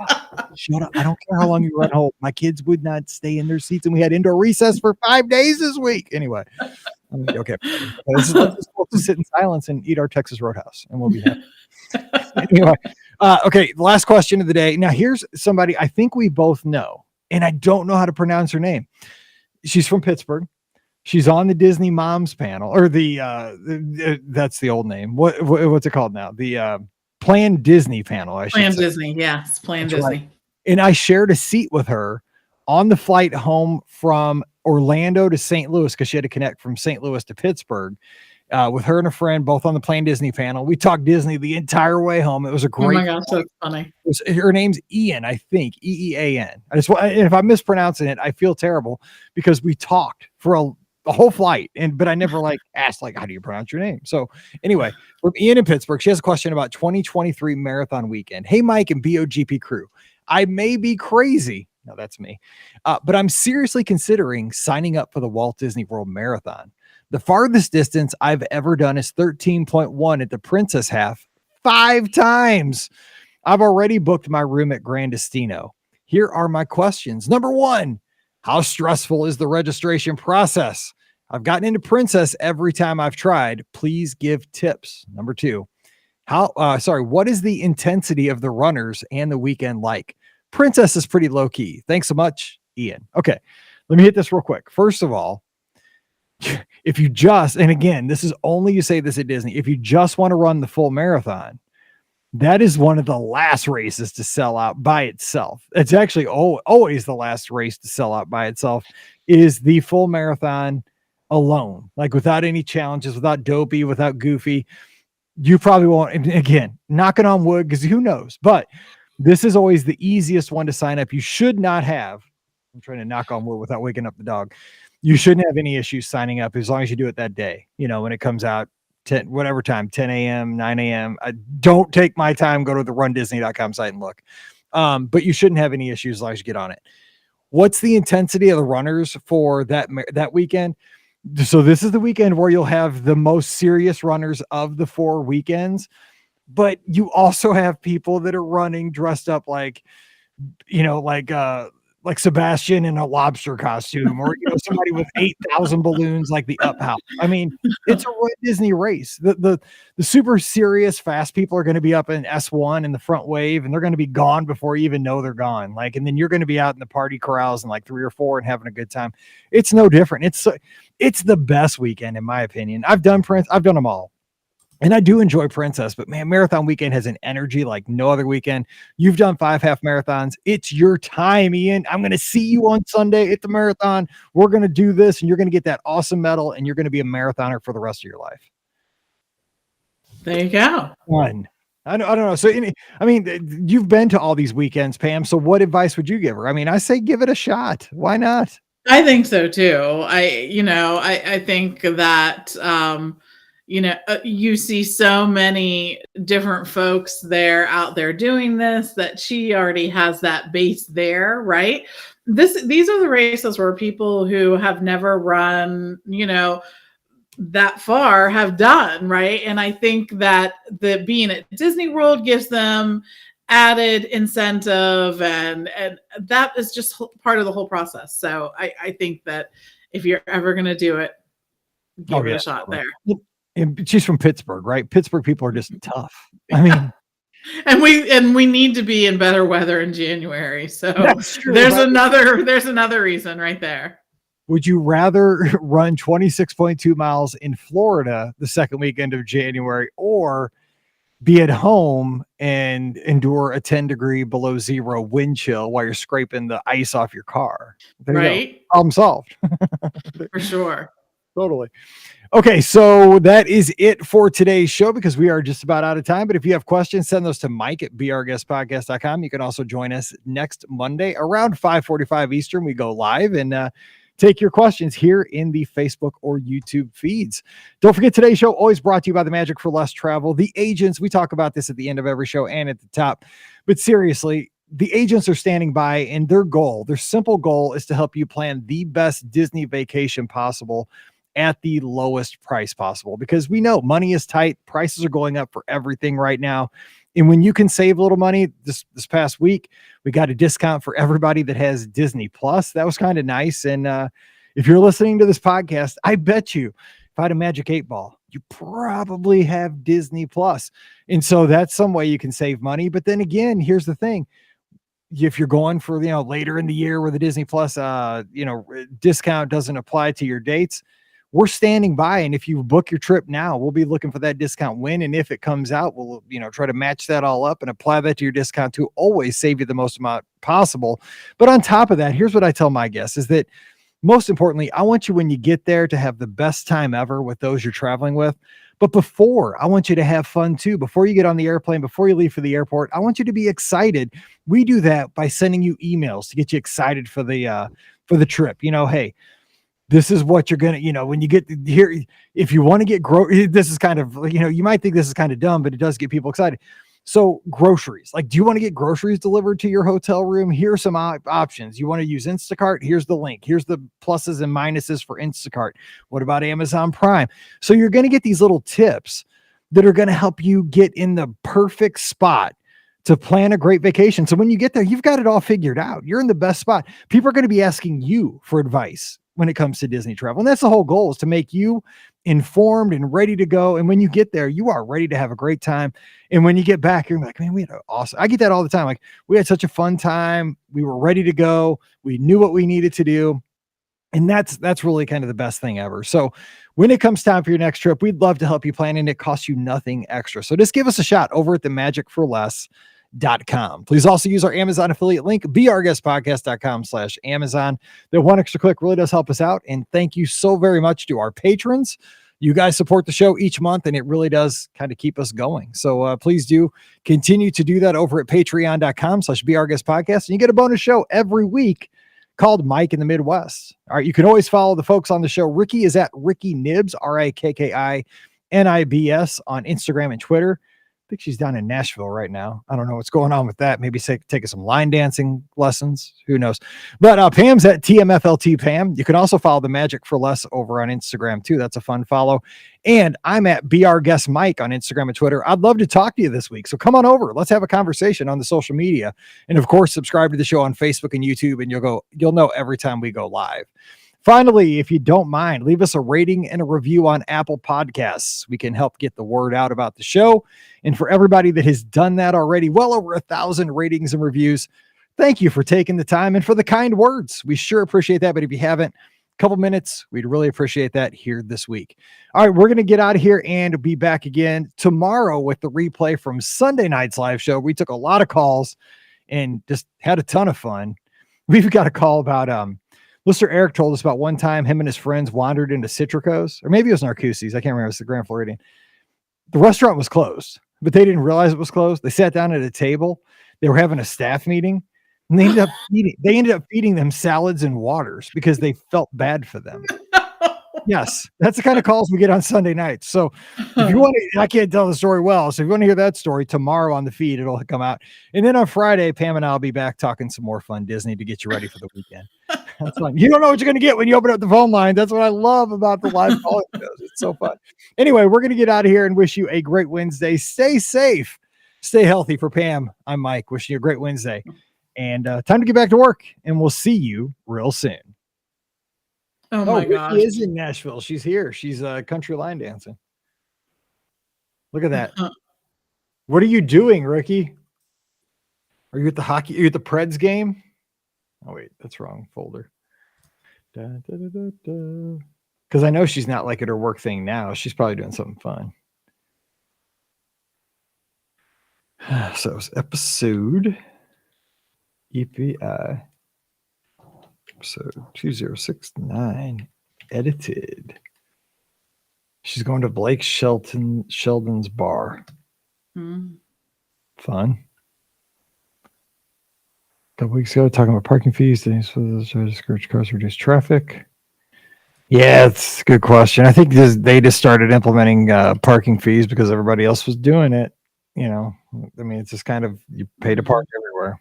A: Shut up. I don't care how long you run hold. My kids would not stay in their seats, and we had indoor recess for 5 days this week. Anyway, okay. Let's just sit in silence and eat our Texas Roadhouse, and we'll be happy. Anyway, okay. Last question of the day. Now, here's somebody I think we both know, and I don't know how to pronounce her name. She's from Pittsburgh. She's on the Disney Moms panel, or that's the old name. What's it called now? The Plan Disney panel.
B: Plan Disney, yes, Plan Disney.
A: Right. And I shared a seat with her on the flight home from Orlando to St. Louis because she had to connect from St. Louis to Pittsburgh with her and a friend, both on the Plan Disney panel. We talked Disney the entire way home. It was a great.
B: Oh my gosh, that's funny.
A: Her name's Ian, I think, Eean. And if I'm mispronouncing it, I feel terrible because we talked for a whole flight, but I never asked how do you pronounce your name? So anyway, from Ian in Pittsburgh, she has a question about 2023 marathon weekend. Hey, Mike and BOGP crew, I may be crazy. No, that's me. But I'm seriously considering signing up for the Walt Disney World Marathon. The farthest distance I've ever done is 13.1 at the Princess Half 5 times. I've already booked my room at Grand Destino. Here are my questions. Number 1, how stressful is the registration process? I've gotten into Princess every time I've tried. Please give tips. Number 2, what is the intensity of the runners and the weekend like? Princess is pretty low key. Thanks so much, Ian. Okay, let me hit this real quick. First of all, if you and again, this is only you say this at Disney, if you just want to run the full marathon, that is one of the last races to sell out by itself. It's actually always the last race to sell out by itself is the full marathon alone, without any challenges, without Dopey, without Goofy. You probably won't. And again, knocking on wood, because who knows, but this is always the easiest one to sign up. You should not have, I'm trying to knock on wood without waking up the dog. You shouldn't have any issues signing up as long as you do it that day, when it comes out, 10 a.m., 9 a.m. Don't take my time, go to the rundisney.com site and look. But you shouldn't have any issues as long as you get on it. What's the intensity of the runners for that weekend? So this is the weekend where you'll have the most serious runners of the 4 weekends, but you also have people that are running dressed up like Sebastian in a lobster costume, or somebody with 8,000 balloons like the Up House. I mean, it's a Disney race. The super serious fast people are going to be up in S1 in the front wave, and they're going to be gone before you even know they're gone. And then you're going to be out in the party corrals in 3 or 4 and having a good time. It's no different. It's the best weekend in my opinion. I've done them all. And I do enjoy Princess, but man, marathon weekend has an energy like no other weekend. You've done 5 half marathons. It's your time, Ian. I'm going to see you on Sunday at the marathon. We're going to do this, and you're going to get that awesome medal, and you're going to be a marathoner for the rest of your life.
B: There you go.
A: Fun. I don't know. So, you've been to all these weekends, Pam. So what advice would you give her? I say give it a shot. Why not?
B: I think so too. I think that, you see so many different folks out there doing this, that she already has that base there, right? These are the races where people who have never run, that far have done, right? And I think that the being at Disney World gives them added incentive, and that is just part of the whole process. So I think that if you're ever going to do it, give it a shot there.
A: And she's from Pittsburgh, right? Pittsburgh people are just tough. I mean,
B: and we need to be in better weather in January. So
A: that's true,
B: there's another reason right there.
A: Would you rather run 26.2 miles in Florida the second weekend of January, or be at home and endure a 10-degree below zero wind chill while you're scraping the ice off your car? There
B: right.
A: You go. Problem solved.
B: For sure.
A: Totally. Okay, so that is it for today's show, because we are just about out of time. But if you have questions, send those to Mike at beourguestpodcast.com. You can also join us next Monday around 5:45 Eastern. We go live and take your questions here in the Facebook or YouTube feeds. Don't forget, today's show always brought to you by the Magic for Less Travel. The agents, we talk about this at the end of every show and at the top, but seriously, the agents are standing by, and their simple goal is to help you plan the best Disney vacation possible at the lowest price possible, because we know money is tight. Prices are going up for everything right now. And when you can save a little money, this past week, we got a discount for everybody that has Disney Plus. That was kind of nice. And if you're listening to this podcast, I bet you if I had a magic 8-ball, you probably have Disney Plus. And so that's some way you can save money. But then again, here's the thing. If you're going for, later in the year where the Disney Plus, discount doesn't apply to your dates, we're standing by. And if you book your trip now, we'll be looking for that discount win. And if it comes out, we'll, try to match that all up and apply that to your discount to always save you the most amount possible. But on top of that, here's what I tell my guests is that most importantly, I want you, when you get there, to have the best time ever with those you're traveling with. But before, I want you to have fun too. Before you get on the airplane, before you leave for the airport, I want you to be excited. We do that by sending you emails to get you excited for the trip. Hey, this is what you're going to, when you get here, if you want to get this is kind of, you might think this is kind of dumb, but it does get people excited. So groceries, do you want to get groceries delivered to your hotel room? Here are some options. You want to use Instacart? Here's the link. Here's the pluses and minuses for Instacart. What about Amazon Prime? So you're going to get these little tips that are going to help you get in the perfect spot to plan a great vacation. So when you get there, you've got it all figured out. You're in the best spot. People are going to be asking you for advice when it comes to Disney travel. And that's the whole goal, is to make you informed and ready to go. And when you get there, you are ready to have a great time. And when you get back, you're like, man, we had awesome. I get that all the time. We had such a fun time. We were ready to go. We knew what we needed to do. And that's really kind of the best thing ever. So when it comes time for your next trip, we'd love to help you plan, and it costs you nothing extra. So just give us a shot over at themagicforless.com. Please also use our Amazon affiliate link, beourguestpodcast.com/Amazon. That one extra click really does help us out. And thank you so very much to our patrons. You guys support the show each month, and it really does kind of keep us going. So please do continue to do that over at patreon.com/beourguestpodcast. And you get a bonus show every week called Mike in the Midwest. All right. You can always follow the folks on the show. Ricky is at Ricky Nibs, RIKKINIBS on Instagram and Twitter. I think she's down in Nashville right now. I don't know what's going on with that. Maybe taking some line dancing lessons. Who knows? But Pam's at TMFLT Pam. You can also follow the Magic for Less over on Instagram too. That's a fun follow. And I'm at Be Our Guest Mike on Instagram and Twitter. I'd love to talk to you this week. So come on over. Let's have a conversation on the social media. And of course, subscribe to the show on Facebook and YouTube, and you'll know every time we go live. Finally, if you don't mind, leave us a rating and a review on Apple Podcasts. We can help get the word out about the show. And for everybody that has done that already, well over 1,000 ratings and reviews, thank you for taking the time and for the kind words. We sure appreciate that. But if you haven't, a couple minutes, we'd really appreciate that here this week. All right, we're going to get out of here and be back again tomorrow with the replay from Sunday night's live show. We took a lot of calls and just had a ton of fun. We've got a call about, Listener Eric told us about one time him and his friends wandered into Citrico's, or maybe it was Narcoossee's. I can't remember. It's the Grand Floridian. The restaurant was closed, but they didn't realize it was closed. They sat down at a table. They were having a staff meeting, and they ended up feeding them salads and waters because they felt bad for them. Yes, that's the kind of calls we get on Sunday nights. So if you want to, I can't tell the story well. So if you want to hear that story tomorrow on the feed, it'll come out. And then on Friday, Pam and I'll be back talking some more fun Disney to get you ready for the weekend. That's fun. You don't know what you're going to get when you open up the phone line. That's what I love about the live calling shows. It's so fun. Anyway, we're going to get out of here and wish you a great Wednesday. Stay safe. Stay healthy. For Pam, I'm Mike. Wishing you a great Wednesday. And time to get back to work. And we'll see you real soon.
B: Oh my gosh.
A: Ricky is in Nashville. She's here. She's country line dancing. Look at that. What are you doing, Ricky? Are you at the hockey? Are you at the Preds game? Oh, wait, that's wrong folder. Because I know she's not like at her work thing now. She's probably doing something fun. So it was episode EPI. Episode 2069. Edited. She's going to Blake Sheldon's bar. Fun. A couple weeks ago, talking about parking fees. Try to discourage cars, reduce traffic. Yeah, it's a good question. I think they just started implementing parking fees because everybody else was doing it. You know, I mean, it's just kind of, you pay to park everywhere.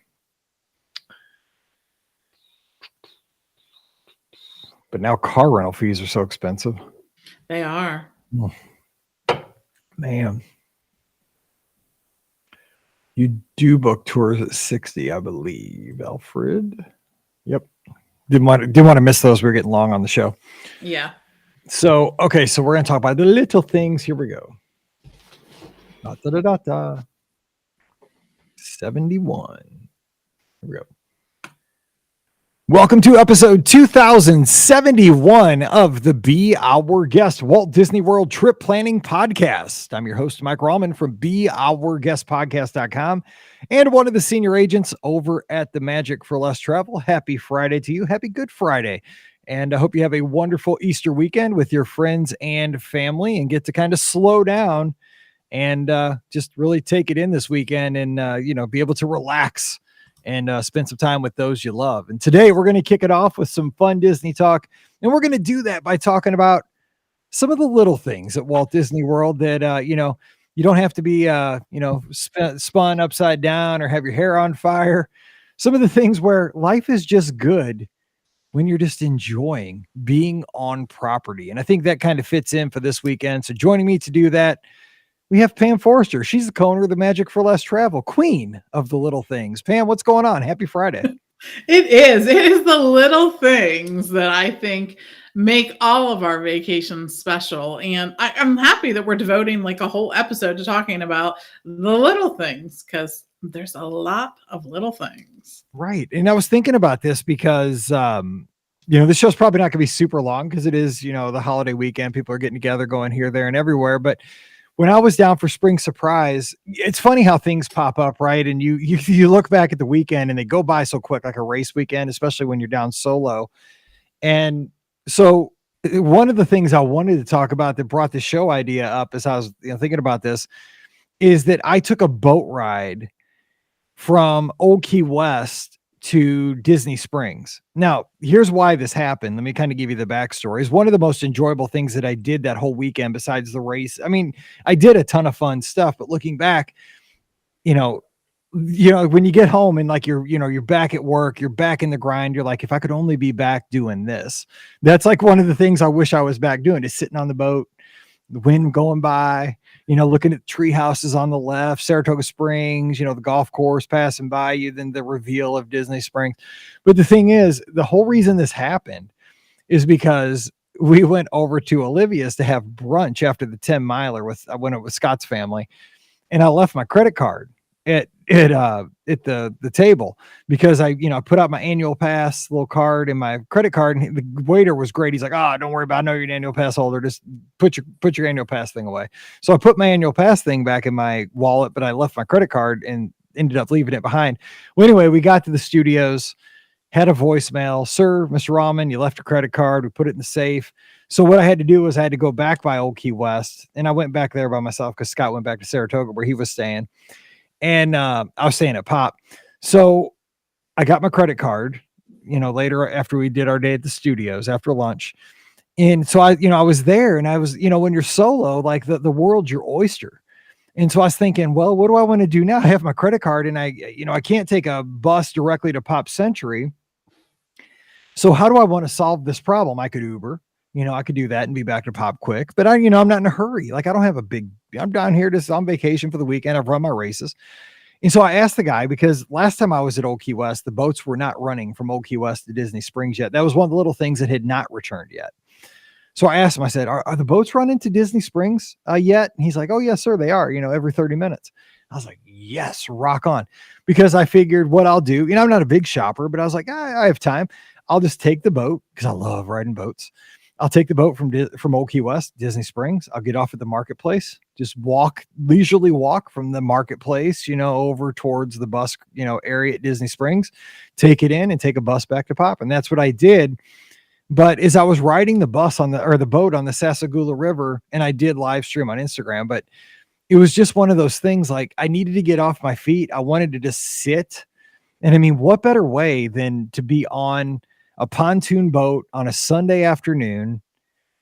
A: But now car rental fees are so expensive.
B: They are.
A: Oh, man. You do book tours at 60, I believe, Alfred. Yep. Didn't want to miss those. We were getting long on the show.
B: Yeah.
A: So, okay. So we're going to talk about the little things. Here we go. 71. Here we go. Welcome to episode 2071 of the Be Our Guest Walt Disney World Trip Planning Podcast. I'm your host, Mike Rallman from BeOurGuestPodcast.com and one of the senior agents over at the Magic for Less Travel. Happy Friday to you. Happy Good Friday. And I hope you have a wonderful Easter weekend with your friends and family and get to kind of slow down and just really take it in this weekend and, be able to relax and spend some time with those you love. And today we're going to kick it off with some fun Disney talk. And we're going to do that by talking about some of the little things at Walt Disney World that, you don't have to be, spun upside down or have your hair on fire. Some of the things where life is just good when you're just enjoying being on property. And I think that kind of fits in for this weekend. So joining me to do that, we have Pam Forrester. She's the co-owner of the Magic for Less Travel, queen of the little things. Pam, what's going on? Happy Friday.
B: It is. It is the little things that I think make all of our vacations special. And I'm happy that we're devoting like a whole episode to talking about the little things because there's a lot of little things.
A: Right. And I was thinking about this because, this show's probably not going to be super long because it is, the holiday weekend. People are getting together, going here, there, and everywhere. But when I was down for Spring Surprise, it's funny how things pop up, right? And you look back at the weekend and they go by so quick, like a race weekend, especially when you're down solo. And so one of the things I wanted to talk about that brought the show idea up as I was thinking about this is that I took a boat ride from Old Key West to Disney Springs. Now, here's why this happened. Let me kind of give you the backstory. It's one of the most enjoyable things that I did that whole weekend besides the race. I mean, I did a ton of fun stuff, but looking back, when you get home and like you're back at work, you're back in the grind, you're like, if I could only be back doing this. That's like one of the things I wish I was back doing, is sitting on the boat, the wind going by, looking at tree houses on the left, Saratoga Springs, the golf course passing by you, then the reveal of Disney Springs. But the thing is, the whole reason this happened is because we went over to Olivia's to have brunch after the 10 miler I went with Scott's family, and I left my credit card at the table because I put out my annual pass little card and my credit card, and the waiter was great. He's like, "Oh, don't worry about it. I know you're an annual pass holder. Just put your annual pass thing away." So I put my annual pass thing back in my wallet, but I left my credit card and ended up leaving it behind. Well, anyway, we got to the studios, had a voicemail. "Sir, Mr. Rahman, you left your credit card." We put it in the safe. So what I had to do was I had to go back by Old Key West, and I went back there by myself because Scott went back to Saratoga where he was staying. And I was staying at Pop. So I got my credit card, later after we did our day at the studios after lunch. And so I was there, and I was, when you're solo, like the world's your oyster. And so I was thinking, well, what do I want to do now? I have my credit card, and I can't take a bus directly to Pop Century. So how do I want to solve this problem? I could Uber, I could do that and be back to Pop quick, but I'm not in a hurry. Like I don't have I'm down here just on vacation for the weekend. I've run my races. And so I asked the guy, because last time I was at Old Key West, the boats were not running from Old Key West to Disney Springs yet. That was one of the little things that had not returned yet. So I asked him, I said, are the boats running to Disney Springs yet? And he's like, oh, yes, sir, they are, every 30 minutes. I was like, yes, rock on. Because I figured what I'll do, I'm not a big shopper, but I was like, I have time. I'll just take the boat, because I love riding boats. I'll take the boat from Old Key West, Disney Springs. I'll get off at the marketplace, just leisurely walk from the marketplace, over towards the bus, area at Disney Springs, take it in and take a bus back to Pop. And that's what I did. But as I was riding the boat on the Sassagoula River, and I did live stream on Instagram, but it was just one of those things, like I needed to get off my feet. I wanted to just sit. And I mean, what better way than to be on a pontoon boat on a Sunday afternoon?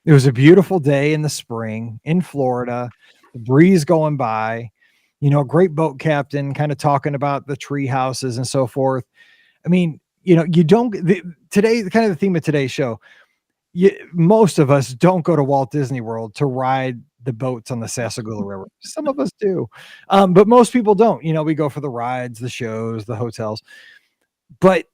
A: It was a beautiful day in the spring in Florida, the breeze going by, a great boat captain kind of talking about the tree houses and so forth. I mean, today, kind of the theme of today's show, most of us don't go to Walt Disney World to ride the boats on the Sassagoula River. Some of us do. But most people don't. We go for the rides, the shows, the hotels. But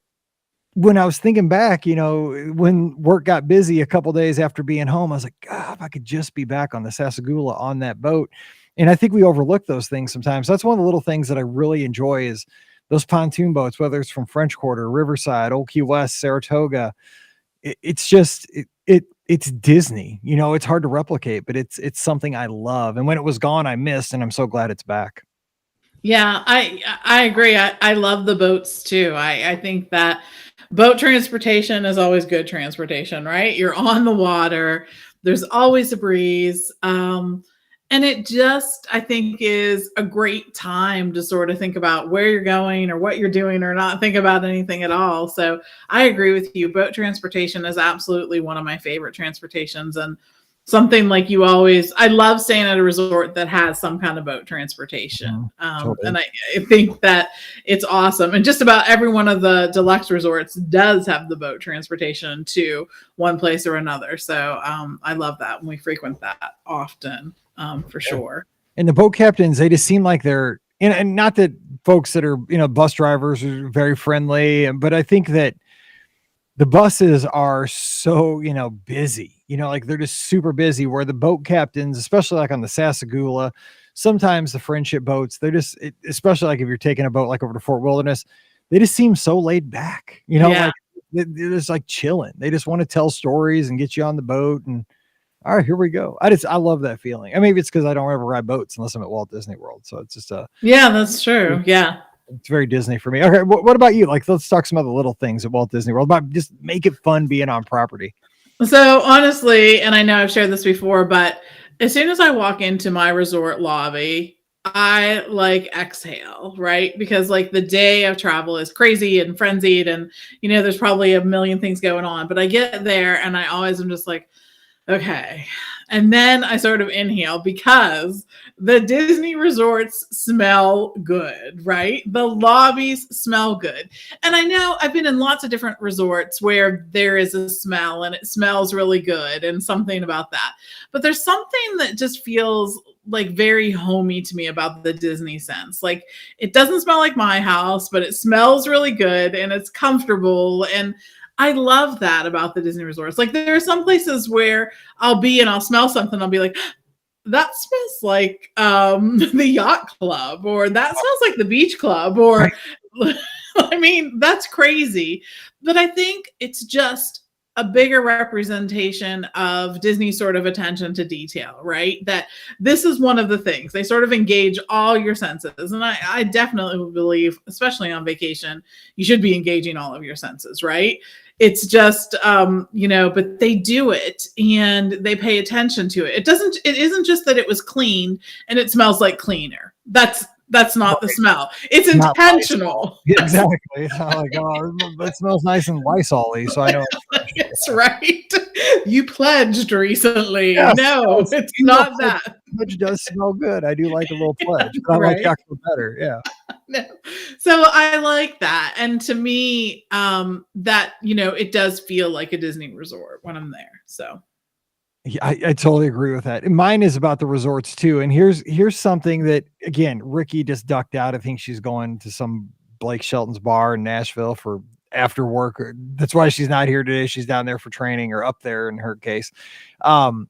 A: when I was thinking back, when work got busy a couple days after being home, I was like, God, if I could just be back on the Sassagoula on that boat. And I think we overlook those things sometimes. That's one of the little things that I really enjoy is those pontoon boats, whether it's from French Quarter, Riverside, Old Key West, Saratoga. It's just, it's Disney, it's hard to replicate, but it's something I love. And when it was gone, I missed, and I'm so glad it's back.
B: Yeah, I agree. I love the boats too. I think that boat transportation is always good transportation, right? You're on the water. There's always a breeze. And it just, I think, is a great time to sort of think about where you're going or what you're doing, or not think about anything at all. So I agree with you. Boat transportation is absolutely one of my favorite transportations, and something like I love staying at a resort that has some kind of boat transportation. Totally. And I think that it's awesome. And just about every one of the deluxe resorts does have the boat transportation to one place or another. So I love that, and we frequent that often. For sure.
A: And the boat captains, they just seem like they're, and not that folks that are, bus drivers are very friendly, but I think that the buses are so, busy, like they're just super busy, where the boat captains, especially like on the Sassagoula, sometimes the friendship boats, they're just, especially like if you're taking a boat like over to Fort Wilderness, they just seem so laid back, like they're just like chilling. They just want to tell stories and get you on the boat, and all right, here we go. I love that feeling. I mean, maybe it's because I don't ever ride boats unless I'm at Walt Disney World. So it's just
B: yeah, that's true. Yeah.
A: It's very Disney for me. Okay. What about you? Like, let's talk some other little things at Walt Disney World about just make it fun being on property.
B: So honestly, and I know I've shared this before, but as soon as I walk into my resort lobby, I like exhale, right? Because like the day of travel is crazy and frenzied, and there's probably a million things going on, but I get there and I always am just like, okay. And then I sort of inhale, because the Disney resorts smell good, right? The lobbies smell good. And I know I've been in lots of different resorts where there is a smell and it smells really good and something about that. But there's something that just feels like very homey to me about the Disney sense. Like it doesn't smell like my house, but it smells really good and it's comfortable. And I love that about the Disney resorts. Like there are some places where I'll be and I'll smell something. I'll be like, that smells like the yacht club, or that smells like the beach club, or I mean, that's crazy. But I think it's just a bigger representation of Disney's sort of attention to detail, right? That this is one of the things. They sort of engage all your senses. And I definitely believe, especially on vacation, you should be engaging all of your senses, right? It's just, but they do it and they pay attention to it. It isn't just that it was clean and it smells like cleaner. That's not the smell. It's intentional.
A: Yeah, exactly. It's not like, oh, that smells nice and Lysol-y, so I know.
B: That's right. You pledged recently. Yes, no, it's not that.
A: pledge does smell good. I do like a little pledge, but I like
B: Right.
A: chocolate better. Yeah.
B: No. So I like that. And to me, that, it does feel like a Disney resort when I'm there. So
A: Yeah, I totally agree with that. And mine is about the resorts too. And here's something that again, Ricky just ducked out. I think she's going to some Blake Shelton's bar in Nashville for after work. That's why she's not here today. She's down there for training or up there in her case. Um,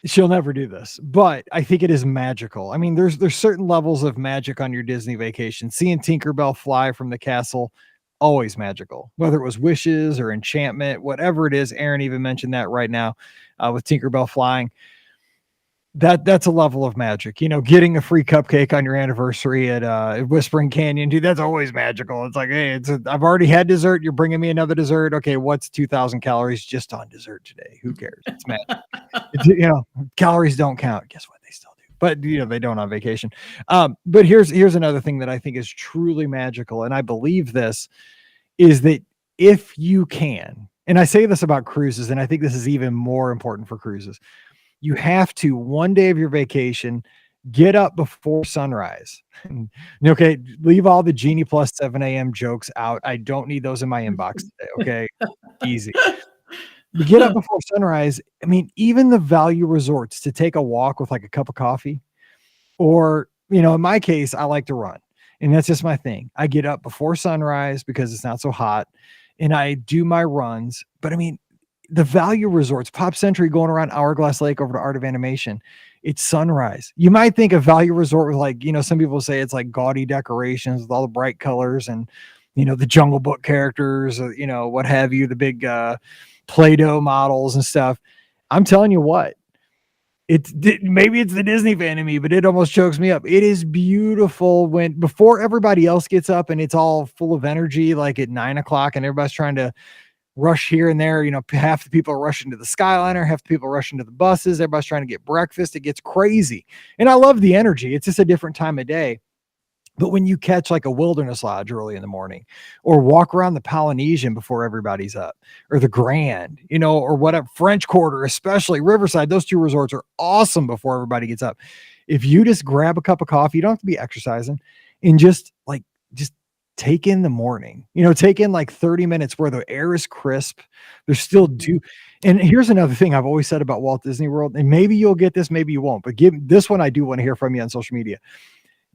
A: She'll never do this, but I think it is magical. I mean, there's certain levels of magic on your Disney vacation. Seeing Tinkerbell fly from the castle, always magical. Whether it was wishes or enchantment, whatever it is. Aaron even mentioned that right now with Tinkerbell flying. That's a level of magic. Getting a free cupcake on your anniversary at Whispering Canyon, dude, that's always magical. It's like, hey, I've already had dessert. You're bringing me another dessert. Okay, what's 2,000 calories just on dessert today? Who cares? It's magic. Calories don't count. Guess what? They still do, but they don't on vacation. But here's another thing that I think is truly magical, and I believe this is that if you can, and I say this about cruises, and I think this is even more important for cruises, you have to one day of your vacation get up before sunrise. Okay, leave all the Genie Plus 7 a.m. jokes out. I don't need those in my inbox today. Okay, easy. You get up before sunrise. I mean, even the value resorts to take a walk with like a cup of coffee, or, in my case, I like to run, and that's just my thing. I get up before sunrise because it's not so hot and I do my runs. But I mean, the value resorts, Pop Century going around Hourglass Lake over to Art of Animation, it's sunrise. You might think a value resort with like, some people say it's like gaudy decorations with all the bright colors and, the Jungle Book characters, what have you, the big, Play-Doh models and stuff. I'm telling you what, maybe it's the Disney fan in me, but it almost chokes me up. It is beautiful before everybody else gets up and it's all full of energy, like at 9:00 and everybody's trying to rush here and there. Half the people are rushing to the Skyliner, half the people are rushing to the buses. Everybody's trying to get breakfast. It gets crazy. And I love the energy. It's just a different time of day. But when you catch like a wilderness lodge early in the morning or walk around the Polynesian before everybody's up, or the Grand, or whatever, French Quarter, especially Riverside, those two resorts are awesome before everybody gets up. If you just grab a cup of coffee, you don't have to be exercising, and just take in the morning, take in like 30 minutes where the air is crisp. There's still dew. And here's another thing I've always said about Walt Disney World, and maybe you'll get this, maybe you won't, but this one I do want to hear from you on social media.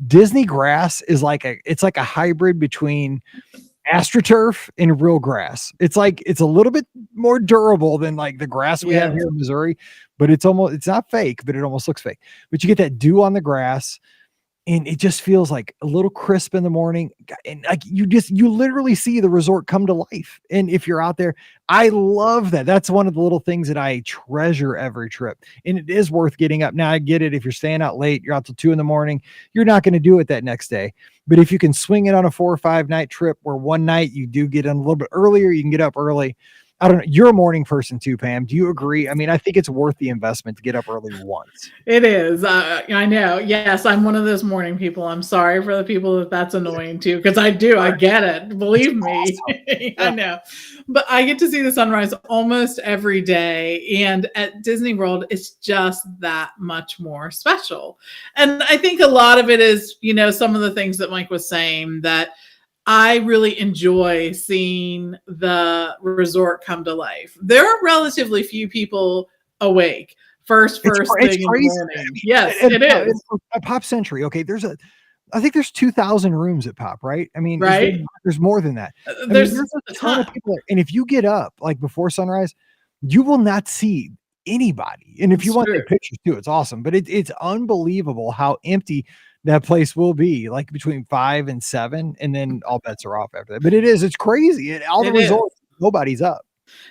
A: Disney grass is it's like a hybrid between AstroTurf and real grass. It's a little bit more durable than like the grass we have here in Missouri, but it's not fake, but it almost looks fake. But you get that dew on the grass, and it just feels like a little crisp in the morning. And like you literally see the resort come to life. And if you're out there, I love that. That's one of the little things that I treasure every trip. And it is worth getting up. Now I get it. If you're staying out late, you're out till 2 a.m, you're not going to do it that next day. But if you can swing it on a 4 or 5 night trip where one night you do get in a little bit earlier, you can get up early. I don't know. You're a morning person too, Pam. Do you agree? I mean, I think it's worth the investment to get up early once.
B: It is. I know. Yes, I'm one of those morning people. I'm sorry for the people that's annoying too, because I do. I get it. Believe me. Awesome. I know. But I get to see the sunrise almost every day. And at Disney World, it's just that much more special. And I think a lot of it is, some of the things that Mike was saying, that I really enjoy seeing the resort come to life. There are relatively few people awake first thing in the morning. Yes, it is.
A: At Pop Century, okay, I think there's 2,000 rooms at Pop, right? I mean,
B: right?
A: There's more than that.
B: There's
A: a ton of people. And if you get up like before sunrise, you will not see anybody. And if you want to take pictures too, it's awesome. But it's unbelievable how empty that place will be, like between 5 and 7, and then all bets are off after that. But it's crazy. All the resorts, nobody's up.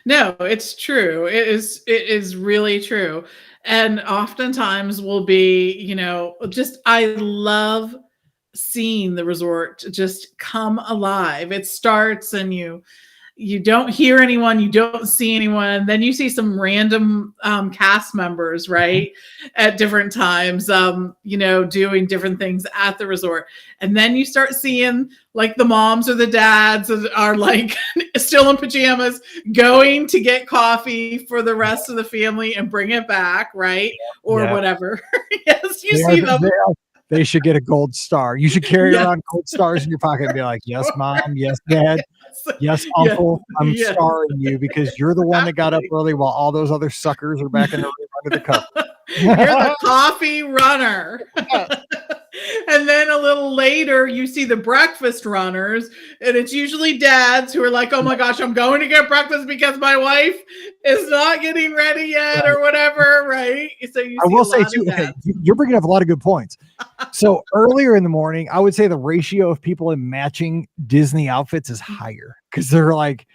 B: No, it's true. It is really true. And oftentimes will be, I love seeing the resort just come alive. It starts and you you don't hear anyone, you don't see anyone. Then you see some random cast members, right, at different times, doing different things at the resort. And then you start seeing like the moms or the dads are like still in pajamas, going to get coffee for the rest of the family and bring it back, right? Or whatever. Yes, you see them.
A: They should get a gold star. You should carry around gold stars in your pocket and be like, yes, mom, yes, dad, yes, uncle, I'm starring you because you're the one that got up early while all those other suckers are back in the room under the cover.
B: You're the coffee runner. And then a little later, you see the breakfast runners, and it's usually dads who are like, oh my gosh, I'm going to get breakfast because my wife is not getting ready yet or whatever, right? So I will say too,
A: you're bringing up a lot of good points. So earlier in the morning, I would say the ratio of people in matching Disney outfits is higher because they're like,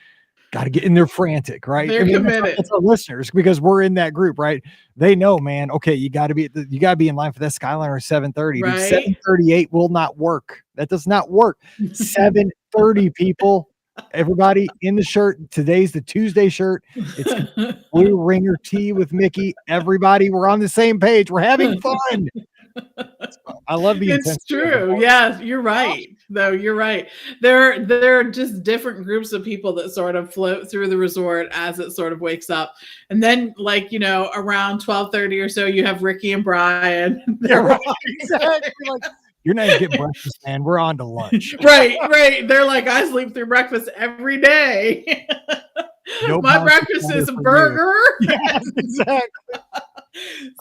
A: got to get in there frantic, right?
B: They're committed.
A: That's our listeners because we're in that group, right? They know, man. Okay, you got to be in line for that Skyliner 7:30.
B: Right?
A: 7:38 will not work. That does not work. 7:30 people. Everybody in the shirt. Today's the Tuesday shirt. It's blue ringer tee with Mickey. Everybody, we're on the same page. We're having fun. I love the
B: intensity. It's true. Yeah, you're right. Though you're right. There are just different groups of people that sort of float through the resort as it sort of wakes up. And then around 12:30 or so, you have Ricky and Brian.
A: Yeah, right. Exactly. Like, you're not even getting breakfast, man. We're on to lunch.
B: Right. They're like, I sleep through breakfast every day. My breakfast is a burger.
A: Yes, exactly.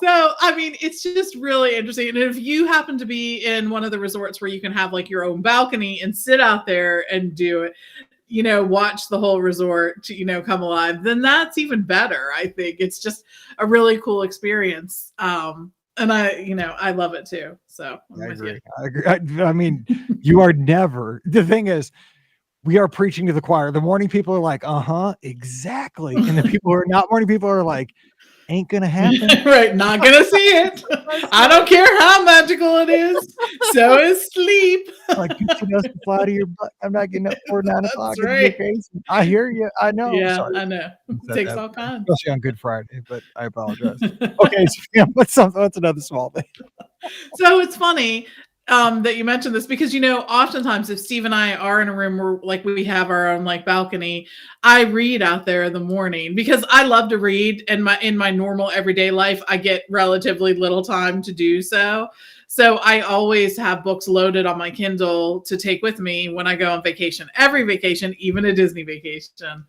B: So, I mean, it's just really interesting. And if you happen to be in one of the resorts where you can have like your own balcony and sit out there and do it, watch the whole resort, come alive, then that's even better. I think it's just a really cool experience. And I love it too. So
A: I agree. I mean, you are never, the thing is, we are preaching to the choir. The morning people are like, exactly. And the people who are not morning people are like, ain't gonna happen.
B: Right, not gonna see it. I don't care how magical it is. So is sleep.
A: Like, you should just fly to your butt. I'm not getting up before 9 o'clock. Right. I hear you. I know.
B: Yeah, I know. It takes all kinds.
A: Especially on Good Friday, but I apologize. Okay, so what's another small thing?
B: So it's funny that you mentioned this because oftentimes if Steve and I are in a room where like we have our own like balcony, I read out there in the morning because I love to read, and in my normal everyday life I get relatively little time to do so. So I always have books loaded on my Kindle to take with me when I go on vacation, every vacation, even a Disney vacation.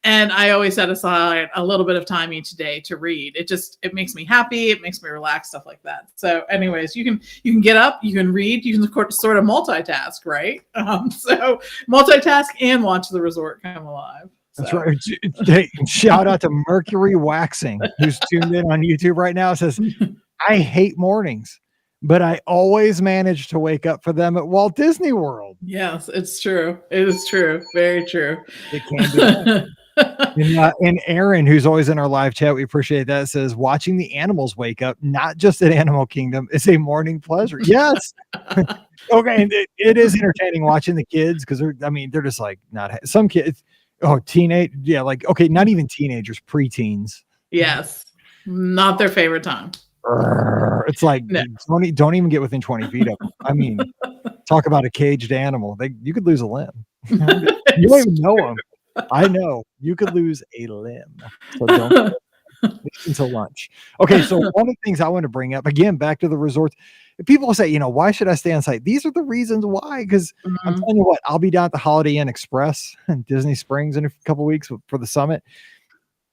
B: And I always set aside a little bit of time each day to read. It makes me happy. It makes me relax, stuff like that. So anyways, you can get up, you can read, you can sort of multitask, right? So multitask and watch the resort come alive. So.
A: That's right. Hey, shout out to Mercury Waxing, who's tuned in on YouTube right now. It says, I hate mornings, but I always manage to wake up for them at Walt Disney World.
B: Yes, it's true. It is true. Very true.
A: It can be. And Aaron, who's always in our live chat, we appreciate that, says watching the animals wake up, not just at Animal Kingdom, is a morning pleasure. Yes. Okay. And it is entertaining watching the kids because they're just like some kids. Oh, teenage. Yeah. Like, okay. Not even teenagers, preteens.
B: Yes. Not their favorite time.
A: It's like, don't even get within 20 feet of them. I mean, talk about a caged animal. You could lose a limb. You don't even know them. I know you could lose a limb. So don't until lunch. Okay. So one of the things I want to bring up again, back to the resorts, people say, why should I stay on site? These are the reasons why. Because I'm telling you what, I'll be down at the Holiday Inn Express in Disney Springs in a couple of weeks for the summit.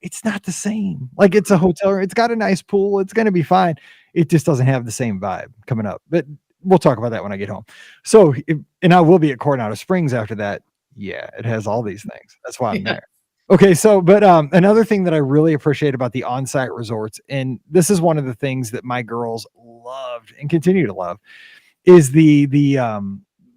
A: It's not the same. Like, it's a hotel. It's got a nice pool. It's going to be fine. It just doesn't have the same vibe coming up. But we'll talk about that when I get home. So, and I will be at Coronado Springs after that. Yeah, it has all these things. That's why I'm there. Okay, so, but another thing that I really appreciate about the on-site resorts, and this is one of the things that my girls loved and continue to love, is the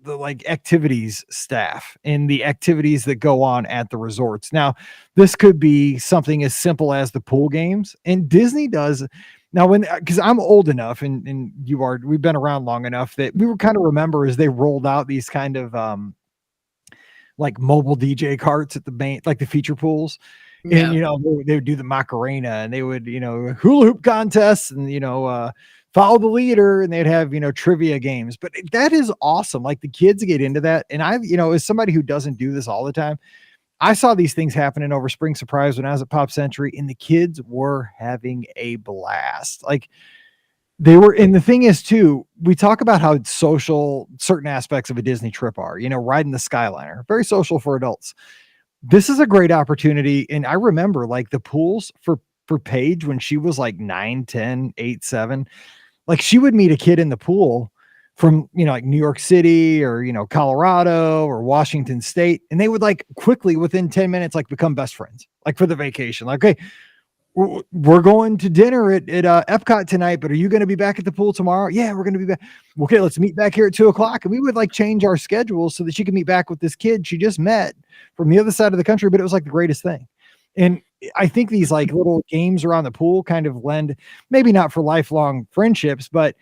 A: like activities staff and the activities that go on at the resorts. Now, this could be something as simple as the pool games, and Disney does. Now, because I'm old enough and we've been around long enough that we were kind of remember as they rolled out these kind of like mobile DJ carts at the main, like the feature pools. And,
B: Yeah.
A: they would do the Macarena, and they would, hula hoop contests, and, follow the leader, and they'd have, trivia games. But that is awesome. Like, the kids get into that. And as somebody who doesn't do this all the time, I saw these things happening over Spring Surprise when I was at Pop Century, and the kids were having a blast. Like, they were. And the thing is too, we talk about how social certain aspects of a Disney trip are, riding the Skyliner, very social for adults. This is a great opportunity. And I remember, like, the pools for Paige when she was like 9, 10, 8, 7, like, she would meet a kid in the pool from, like New York City or, Colorado or Washington State. And they would, like, quickly within 10 minutes, like, become best friends, like, for the vacation. Like, hey, we're going to dinner at Epcot tonight, but are you going to be back at the pool tomorrow? Yeah, we're going to be back. Okay, let's meet back here at 2:00. And we would, like, change our schedules so that she could meet back with this kid she just met from the other side of the country. But it was like the greatest thing. And I think these, like, little games around the pool kind of lend, maybe not for lifelong friendships, but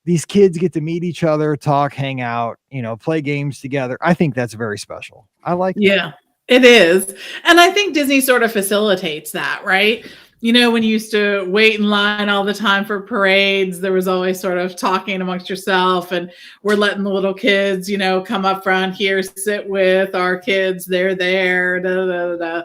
A: these kids get to meet each other, talk, hang out, play games together. I think that's very special. I like that.
B: Yeah, it is. And I think Disney sort of facilitates that, right? When you used to wait in line all the time for parades, there was always sort of talking amongst yourself, and we're letting the little kids, come up front here, sit with our kids. They're there. Da, da, da, da.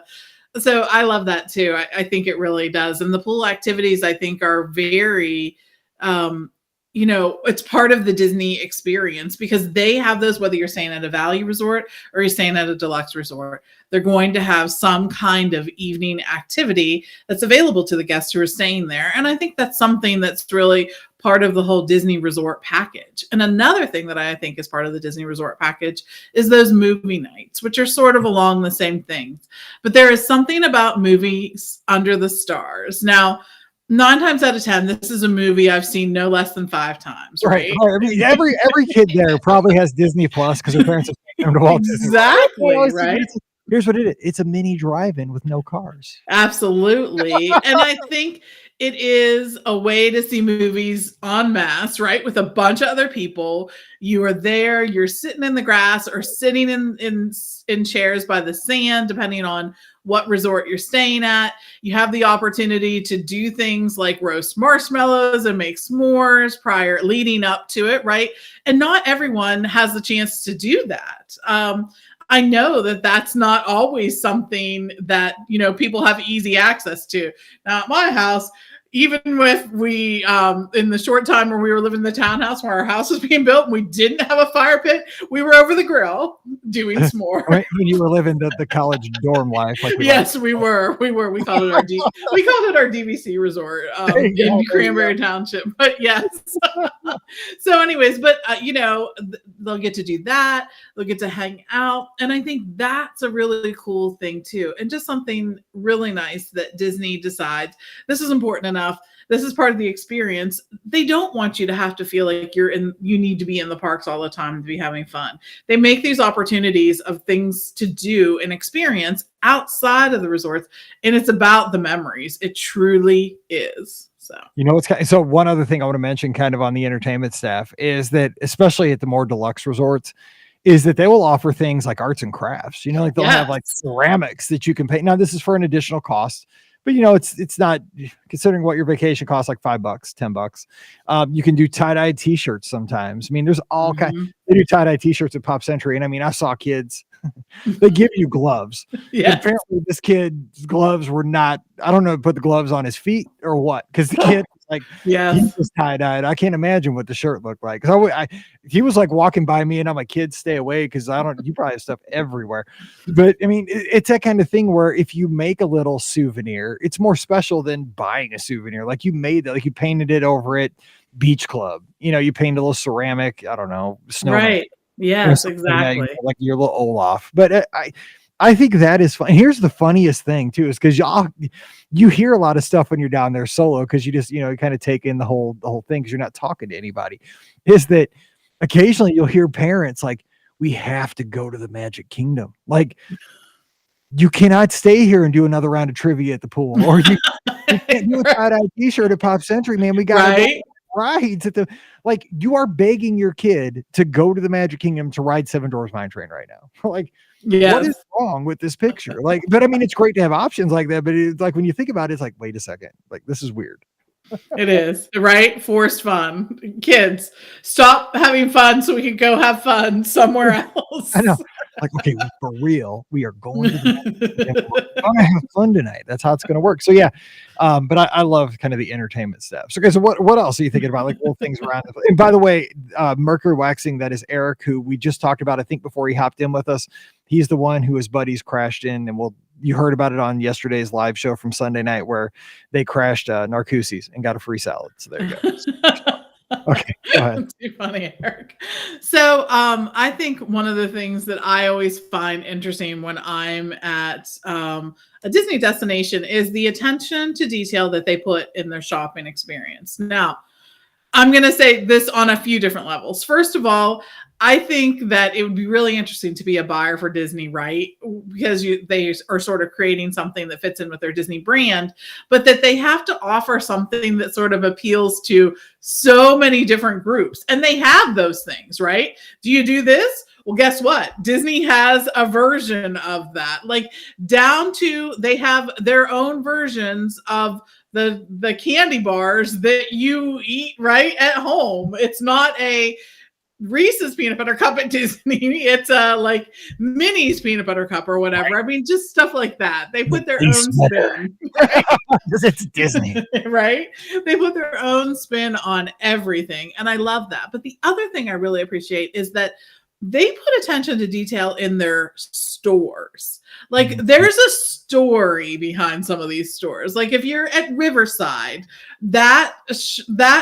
B: So I love that too. I think it really does. And the pool activities, I think, are very, it's part of the Disney experience, because they have those, whether you're staying at a value resort or you're staying at a deluxe resort, they're going to have some kind of evening activity that's available to the guests who are staying there. And I think that's something that's really part of the whole Disney resort package. And another thing that I think is part of the Disney resort package is those movie nights, which are sort of along the same things. But there is something about movies under the stars. Now, 9 times out of 10, this is a movie I've seen no less than 5 times. Right.
A: I mean, every kid there probably has Disney Plus because their parents have taken them to Walt Disney.
B: Exactly. Right.
A: Here's what it is. It's a mini drive-in with no cars.
B: Absolutely. And I think it is a way to see movies en masse, right? With a bunch of other people. You are there, you're sitting in the grass or sitting in chairs by the sand, depending on what resort you're staying at. You have the opportunity to do things like roast marshmallows and make s'mores leading up to it, right? And not everyone has the chance to do that. I know that that's not always something that, people have easy access to. Now, at my house, even with we, in the short time where we were living in the townhouse where our house was being built and we didn't have a fire pit, we were over the grill doing s'mores.
A: Right, when you were living the college dorm life. Like
B: yes, we were. We called it our DVC resort in Cranberry Township. But yes. So anyways, but, they'll get to do that. They'll get to hang out. And I think that's a really cool thing too. And just something really nice that Disney decides this is important enough. This is part of the experience. They don't want you to have to feel like you need to be in the parks all the time to be having fun. They make these opportunities of things to do and experience outside of the resorts. And it's about the memories. It truly is. So
A: one other thing I want to mention kind of on the entertainment staff is that, especially at the more deluxe resorts, is that they will offer things like arts and crafts, like they'll have like ceramics that you can pay. Now this is for an additional cost, but it's not, considering what your vacation costs, like $5, $10. You can do tie-dye t-shirts sometimes. I mean, there's all kinds. They do tie-dye t-shirts at Pop Century. And I mean, I saw kids, they give you gloves. Yeah. Apparently this kid's gloves were not, I don't know, put the gloves on his feet or what. Cause the kid was like, he was tie-dyed. I can't imagine what the shirt looked like. Cause he was like walking by me and I'm like, kids, stay away. Cause you probably have stuff everywhere. But I mean, it's that kind of thing where if you make a little souvenir, it's more special than buying a souvenir. Like you made that, like you painted it over at Beach Club, you painted a little ceramic, I don't know, snow.
B: Right. Yes, exactly.
A: Like your little Olaf. But I think that is fun. Here's the funniest thing too, is because you hear a lot of stuff when you're down there solo, because you just, you kind of take in the whole thing because you're not talking to anybody. Is that occasionally you'll hear parents like, we have to go to the Magic Kingdom. Like, you cannot stay here and do another round of trivia at the pool, or you can't do a tie-dye t-shirt at Pop Century, man. We got
B: right.
A: rides at the, like, you are begging your kid to go to the Magic Kingdom to ride Seven Dwarfs Mine Train right now. Like, what is wrong with this picture? Like, but I mean, it's great to have options like that, but it's like, when you think about it, it's like, wait a second, like, this is weird.
B: It is, right? Forced fun. Kids, stop having fun so we can go have fun somewhere else.
A: I know. Like, okay, for real, we are going to the we're gonna have fun tonight. That's how it's gonna work. So yeah. But I love kind of the entertainment stuff. So, okay, so what else are you thinking about? Like, little things around it. And by the way, Mercury Waxing, that is Eric, who we just talked about, I think, before he hopped in with us. He's the one who his buddies crashed in, and you heard about it on yesterday's live show from Sunday night, where they crashed Narcoossee's and got a free salad. So there you go. Okay, go ahead.
B: Too funny, Eric. So I think one of the things that I always find interesting when I'm at a Disney destination is the attention to detail that they put in their shopping experience. Now, I'm going to say this on a few different levels. First of all, I think that it would be really interesting to be a buyer for Disney, right? Because they are sort of creating something that fits in with their Disney brand, but that they have to offer something that sort of appeals to so many different groups. And they have those things, right? Do you do this? Well, guess what? Disney has a version of that, like down to they have their own versions of the candy bars that you eat right at home. It's not a Reese's peanut butter cup at Disney. It's a like Minnie's peanut butter cup or whatever. Right. I mean, just stuff like that. They put their own spin. Right?
A: Because it's Disney.
B: Right? They put their own spin on everything. And I love that. But the other thing I really appreciate is that they put attention to detail in their stores. Like there's a story behind some of these stores. Like if you're at Riverside, that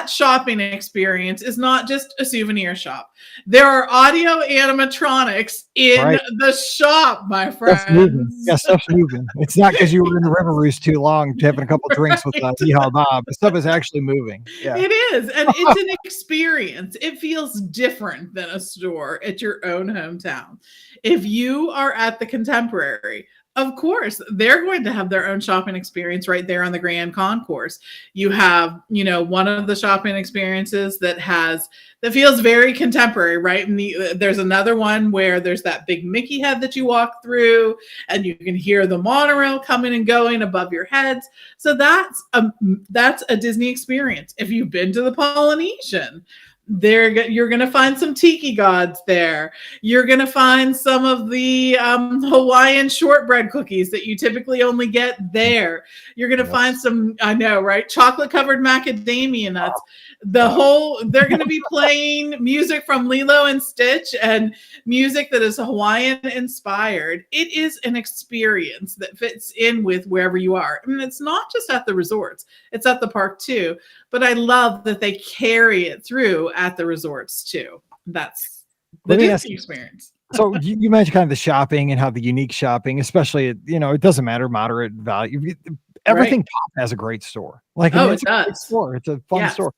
B: shopping experience is not just a souvenir shop. There are audio animatronics in the shop, my friends.
A: Stuff's moving. Yeah, stuff's moving. It's not because you were in the River Roost too long having a couple drinks with Yeehaw Bob. The stuff is actually moving. Yeah.
B: It is. And it's an experience. It feels different than a store at your own hometown. If you are at the Contemporary, of course, they're going to have their own shopping experience right there on the Grand Concourse. You have, one of the shopping experiences that feels very contemporary, right? And there's another one where there's that big Mickey head that you walk through, and you can hear the monorail coming and going above your heads. So that's a Disney experience. If you've been to the Polynesian, you're going to find some tiki gods there. You're going to find some of the Hawaiian shortbread cookies that you typically only get there. You're going to find some, I know, right? Chocolate covered macadamia nuts. They're going to be playing music from Lilo and Stitch and music that is Hawaiian inspired. It is an experience that fits in with wherever you are. I mean, it's not just at the resorts, it's at the park too. But I love that they carry it through at the resorts too. That's the Disney experience.
A: So you mentioned kind of the shopping and how the unique shopping, especially, it doesn't matter, moderate value. Everything Pop has a great store. Like,
B: it does.
A: A store. It's a fun store.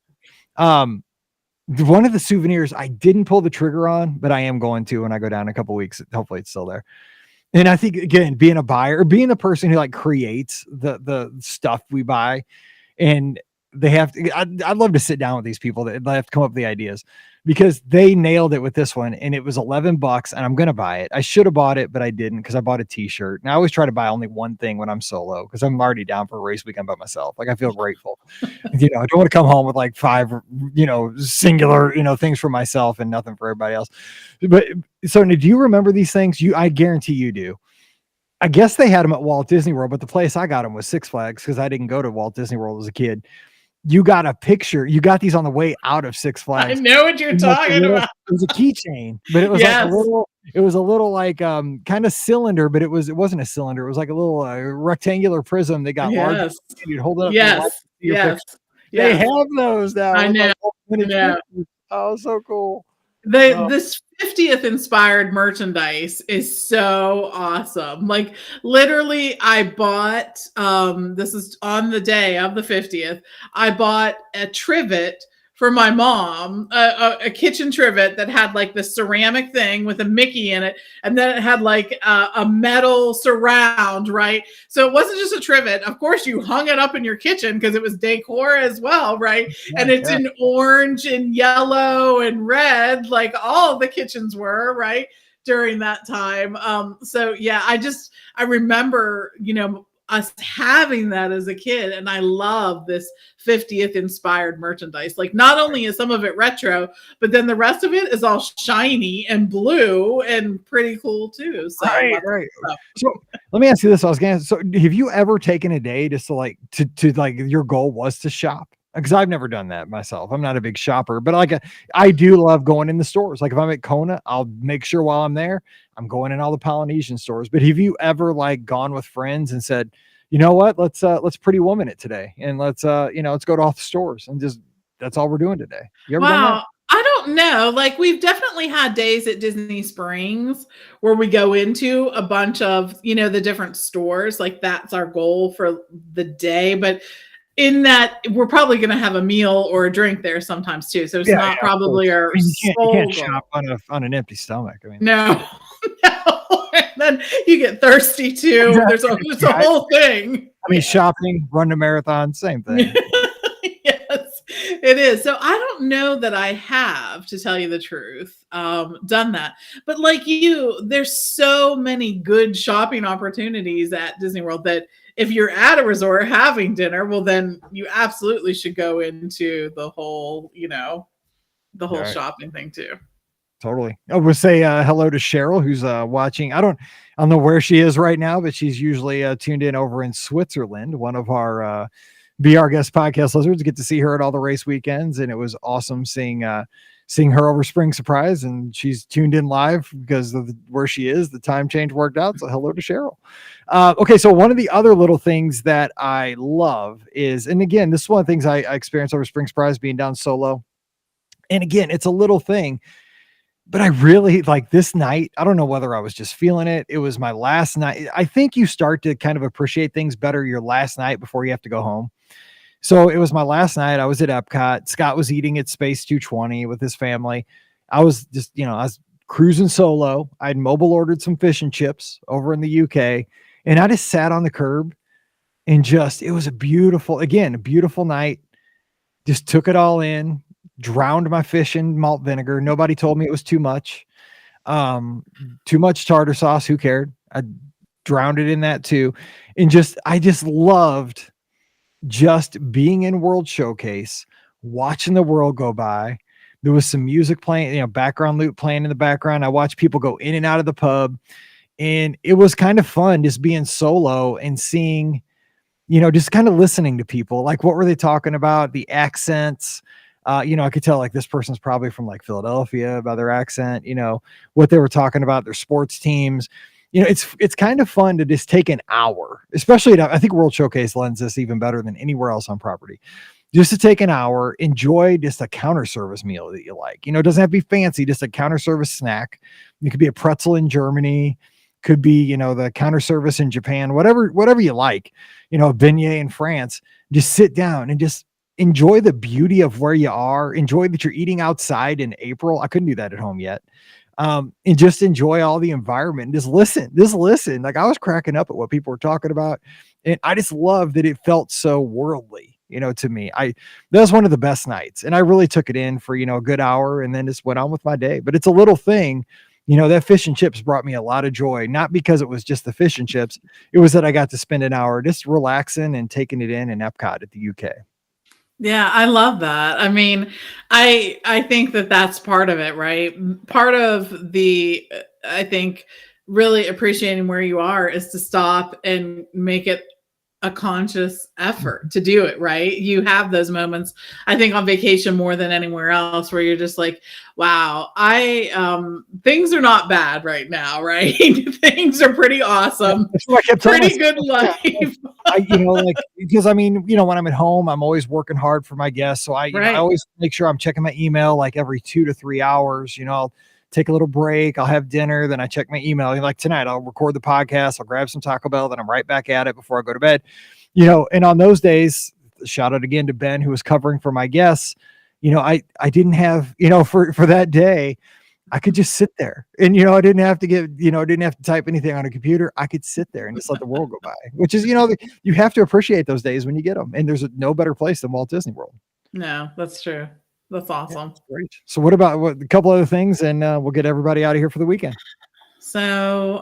A: One of the souvenirs I didn't pull the trigger on, but I am going to when I go down in a couple of weeks. Hopefully it's still there. And I think, again, being a buyer, being the person who like creates the stuff we buy, and they have to, I'd love to sit down with these people that have to come up with the ideas, because they nailed it with this one, and it was $11 and I'm going to buy it. I should have bought it, but I didn't, because I bought a t-shirt, and I always try to buy only one thing when I'm solo, because I'm already down for a race weekend by myself. Like, I feel grateful. I don't want to come home with like 5, singular, things for myself and nothing for everybody else. But so do you remember these things? I guarantee you do. I guess they had them at Walt Disney World, but the place I got them was Six Flags, because I didn't go to Walt Disney World as a kid. You got a picture. You got these on the way out of Six Flags.
B: I know what you're talking about.
A: It was a keychain, but it was a little like kind of cylinder, but it wasn't a cylinder. It was like a little rectangular prism that got large. You'd hold it up.
B: Yes.
A: They have those now.
B: I know.
A: Oh, so cool.
B: This 50th inspired merchandise is so awesome. Like, literally, I bought this is on the day of the 50th. I bought a trivet for my mom, a kitchen trivet that had like the ceramic thing with a Mickey in it. And then it had like a metal surround, right? So it wasn't just a trivet. Of course, you hung it up in your kitchen because it was decor as well, right? And it's in orange and yellow and red, like all the kitchens were, right? During that time. So yeah, I remember, us having that as a kid, and I love this 50th inspired merchandise. Like, not only is some of it retro, but then the rest of it is all shiny and blue and pretty cool too. So,
A: right. So let me ask you this. So have you ever taken a day just to like your goal was to shop? Because I've never done that myself. I'm not a big shopper, but I do love going in the stores. Like if I'm at Kona, I'll make sure while I'm there, I'm going in all the Polynesian stores. But have you ever like gone with friends and said, you know what, let's Pretty Woman it today, and let's go to all the stores and just that's all we're doing today? You ever done that?
B: I don't know. Like, we've definitely had days at Disney Springs where we go into a bunch of, the different stores. Like, that's our goal for the day. But in that, we're probably going to have a meal or a drink there sometimes too. So it's not probably our
A: you can't shop on an empty stomach. I mean,
B: no. And then you get thirsty too. Exactly. There's a whole thing.
A: I mean, shopping, run a marathon, same thing.
B: Yes, it is. So I don't know that I have, to tell you the truth, done that. But like you, there's so many good shopping opportunities at Disney World that if you're at a resort having dinner, well, then you absolutely should go into the whole, shopping thing too.
A: Totally. I would say hello to Cheryl, who's watching. I don't know where she is right now, but she's usually tuned in over in Switzerland. One of our Be Our Guest podcast listeners. Get to see her at all the race weekends, and it was awesome seeing her over Spring Surprise. And she's tuned in live because of where she is. The time change worked out. So hello to Cheryl. Okay, so one of the other little things that I love is, and again, this is one of the things I experienced over Spring Surprise being down solo. And again, it's a little thing. But I really like this night. I don't know whether I was just feeling it. It was my last night. I think you start to kind of appreciate things better your last night before you have to go home. So it was my last night. I was at Epcot. Scott was eating at Space 220 with his family. I was just, I was cruising solo. I'd mobile ordered some fish and chips over in the UK. And I just sat on the curb and it was a beautiful night. Just took it all in. Drowned my fish in malt vinegar. Nobody told me it was too much. Too much tartar sauce. Who cared? I drowned it in that too. And I just loved just being in World Showcase, watching the world go by. There was some music playing, background loop playing in the background. I watched people go in and out of the pub, and it was kind of fun just being solo and seeing, just kind of listening to people. Like, what were they talking about? The accents. I could tell like this person's probably from like Philadelphia by their accent, what they were talking about, their sports teams. It's kind of fun to just take an hour, especially I think World Showcase lends this even better than anywhere else on property. Just to take an hour, enjoy just a counter service meal that you like. It doesn't have to be fancy, just a counter service snack. It could be a pretzel in Germany, could be, the counter service in Japan, whatever you like, a beignet in France. Just sit down and just enjoy the beauty of where you are. Enjoy that you're eating outside in April. I couldn't do that at home yet. And just enjoy all the environment. Just listen. Like, I was cracking up at what people were talking about. And I just love that it felt so worldly, to me. That was one of the best nights. And I really took it in for, a good hour and then just went on with my day. But it's a little thing, that fish and chips brought me a lot of joy, not because it was just the fish and chips. It was that I got to spend an hour just relaxing and taking it in Epcot at the UK.
B: Yeah, I love that. I mean, I think that that's part of it, right? Part of I think really appreciating where you are is to stop and make it a conscious effort to do it, right? You have those moments, I think, on vacation more than anywhere else, where you're just like, wow, things are not bad right now, right? Things are pretty awesome. Pretty good life.
A: Because when I'm at home, I'm always working hard for my guests. So I always make sure I'm checking my email like every 2 to 3 hours. I'll take a little break. I'll have dinner. Then I check my email. Like tonight, I'll record the podcast. I'll grab some Taco Bell. Then I'm right back at it before I go to bed. And on those days, shout out again to Ben, who was covering for my guests. I didn't have, for that day, I could just sit there and, I didn't have to I didn't have to type anything on a computer. I could sit there and just let the world go by, which is, you have to appreciate those days when you get them. And there's no better place than Walt Disney World.
B: No, that's true. That's awesome.
A: Yeah, great. So what about a couple other things, and we'll get everybody out of here for the weekend.
B: So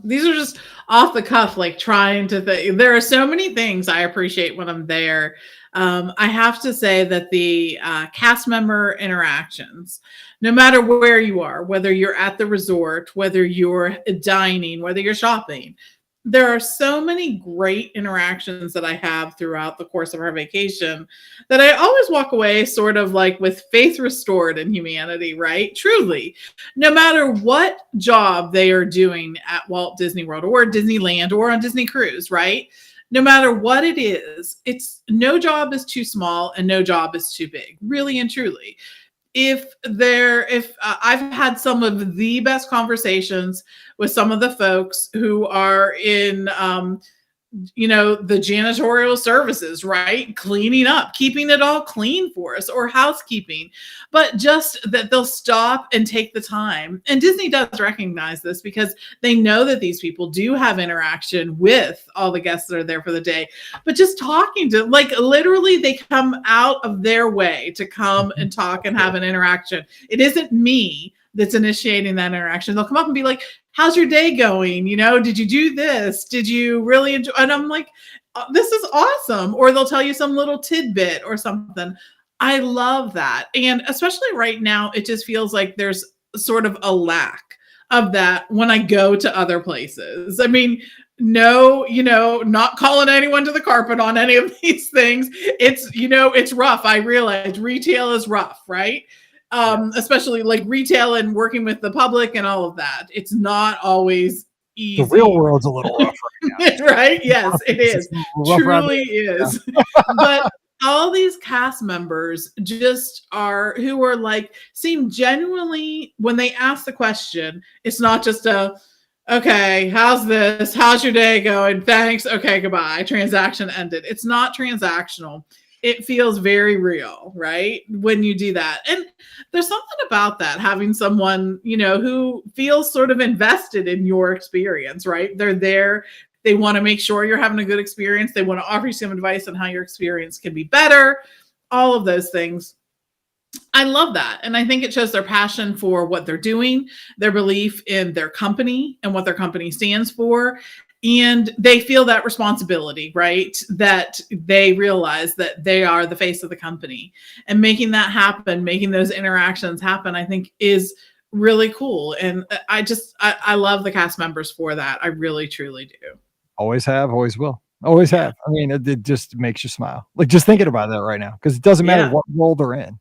B: these are just off the cuff, like trying to think. There are so many things I appreciate when I'm there. I have to say that the cast member interactions, no matter where you are, whether you're at the resort, whether you're dining, whether you're shopping, there are so many great interactions that I have throughout the course of our vacation that I always walk away sort of like with faith restored in humanity, right? Truly, no matter what job they are doing at Walt Disney World or Disneyland or on Disney Cruise, right? No matter what it is, it's no job is too small and no job is too big, really and truly. I've had some of the best conversations with some of the folks who are in the janitorial services, right? Cleaning up, keeping it all clean for us, or housekeeping, but just that they'll stop and take the time. And Disney does recognize this because they know that these people do have interaction with all the guests that are there for the day, but just talking to, like, literally they come out of their way to come and talk and have an interaction. It isn't me that's initiating that interaction. They'll come up and be like, how's your day going? Did you do this? Did you really enjoy? And I'm like, this is awesome. Or they'll tell you some little tidbit or something. I love that. And especially right now, it just feels like there's sort of a lack of that when I go to other places. I mean, no, not calling anyone to the carpet on any of these things. It's rough. I realize retail is rough, right? Especially like retail and working with the public and all of that. It's not always easy.
A: The real world's a little rough right now.
B: Right? Yes, it is. Truly is. But all these cast members seem genuinely, when they ask the question, it's not just okay, how's this? How's your day going? Thanks. Okay, goodbye. Transaction ended. It's not transactional. It feels very real, right? When you do that. And there's something about that, having someone, who feels sort of invested in your experience, right? They're there. They want to make sure you're having a good experience. They want to offer you some advice on how your experience can be better. All of those things. I love that. And I think it shows their passion for what they're doing, their belief in their company and what their company stands for. And they feel that responsibility, right? That they realize that they are the face of the company, and making that happen, making those interactions happen, I think is really cool. And I love the cast members for that. I really, truly do.
A: Always have, always will. Always have. I mean, it just makes you smile. Like just thinking about that right now, because it doesn't matter what role they're in.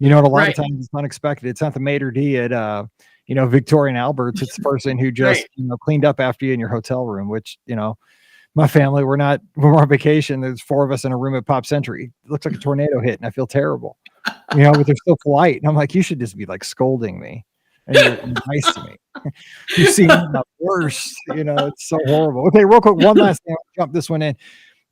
A: And a lot of times it's unexpected. It's not the maitre d' at Victoria and Albert's. It's the person who just cleaned up after you in your hotel room, which my family, we're on vacation. There's 4 of us in a room at Pop Century. It looks like a tornado hit, and I feel terrible. But they're still polite, and I'm like, you should just be like scolding me, and you're nice to me. You've seen the worst. It's so horrible. Okay, real quick, one last thing. I'll jump this one in.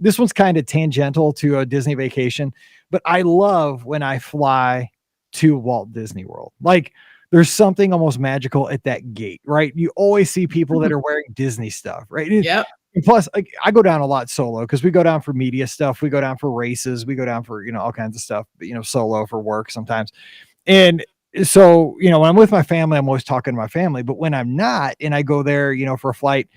A: This one's kind of tangential to a Disney vacation, but I love when I fly to Walt Disney World. Like, there's something almost magical at that gate, right? You always see people that are wearing Disney stuff, right?
B: Yep.
A: And plus, I go down a lot solo because we go down for media stuff. We go down for races. We go down for, all kinds of stuff, but, solo for work sometimes. And so, when I'm with my family, I'm always talking to my family. But when I'm not, and I go there, for a flight,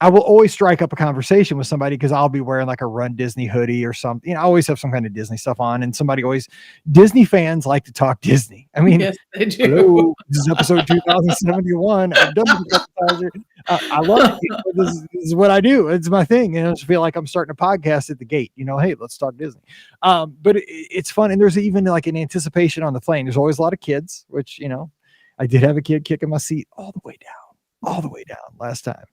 A: I will always strike up a conversation with somebody because I'll be wearing like a Run Disney hoodie or something. I always have some kind of Disney stuff on, and Disney fans like to talk Disney. I mean,
B: yes, they do.
A: Hello, this is episode 2071. I've done this. I love it. This is what I do. It's my thing. And I just feel like I'm starting a podcast at the gate. Hey, let's talk Disney. But it's fun. And there's even like an anticipation on the plane. There's always a lot of kids, which, I did have a kid kicking my seat all the way down last time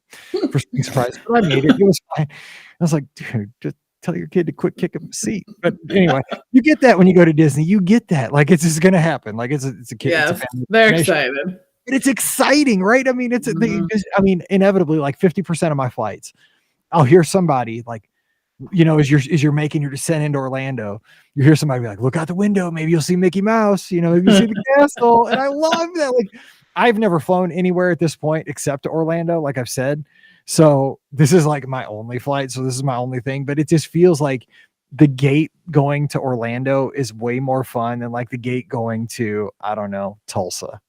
A: for something surprise, but I made it. It was fine. I was like, dude, just tell your kid to quit kicking the seat. But anyway, you get that when you go to Disney. You get that. Like, it's just going to happen. Like, it's a kid.
B: Yes, they're excited.
A: And it's exciting, right? I mean, inevitably, like 50% of my flights, I'll hear somebody like, as you're making your descent into Orlando, you hear somebody be like, look out the window, maybe you'll see Mickey Mouse, maybe you see the castle. And I love that. Like, I've never flown anywhere at this point except to Orlando, like I've said. So this is like my only flight. So this is my only thing, but it just feels like the gate going to Orlando is way more fun than like the gate going to, I don't know, Tulsa.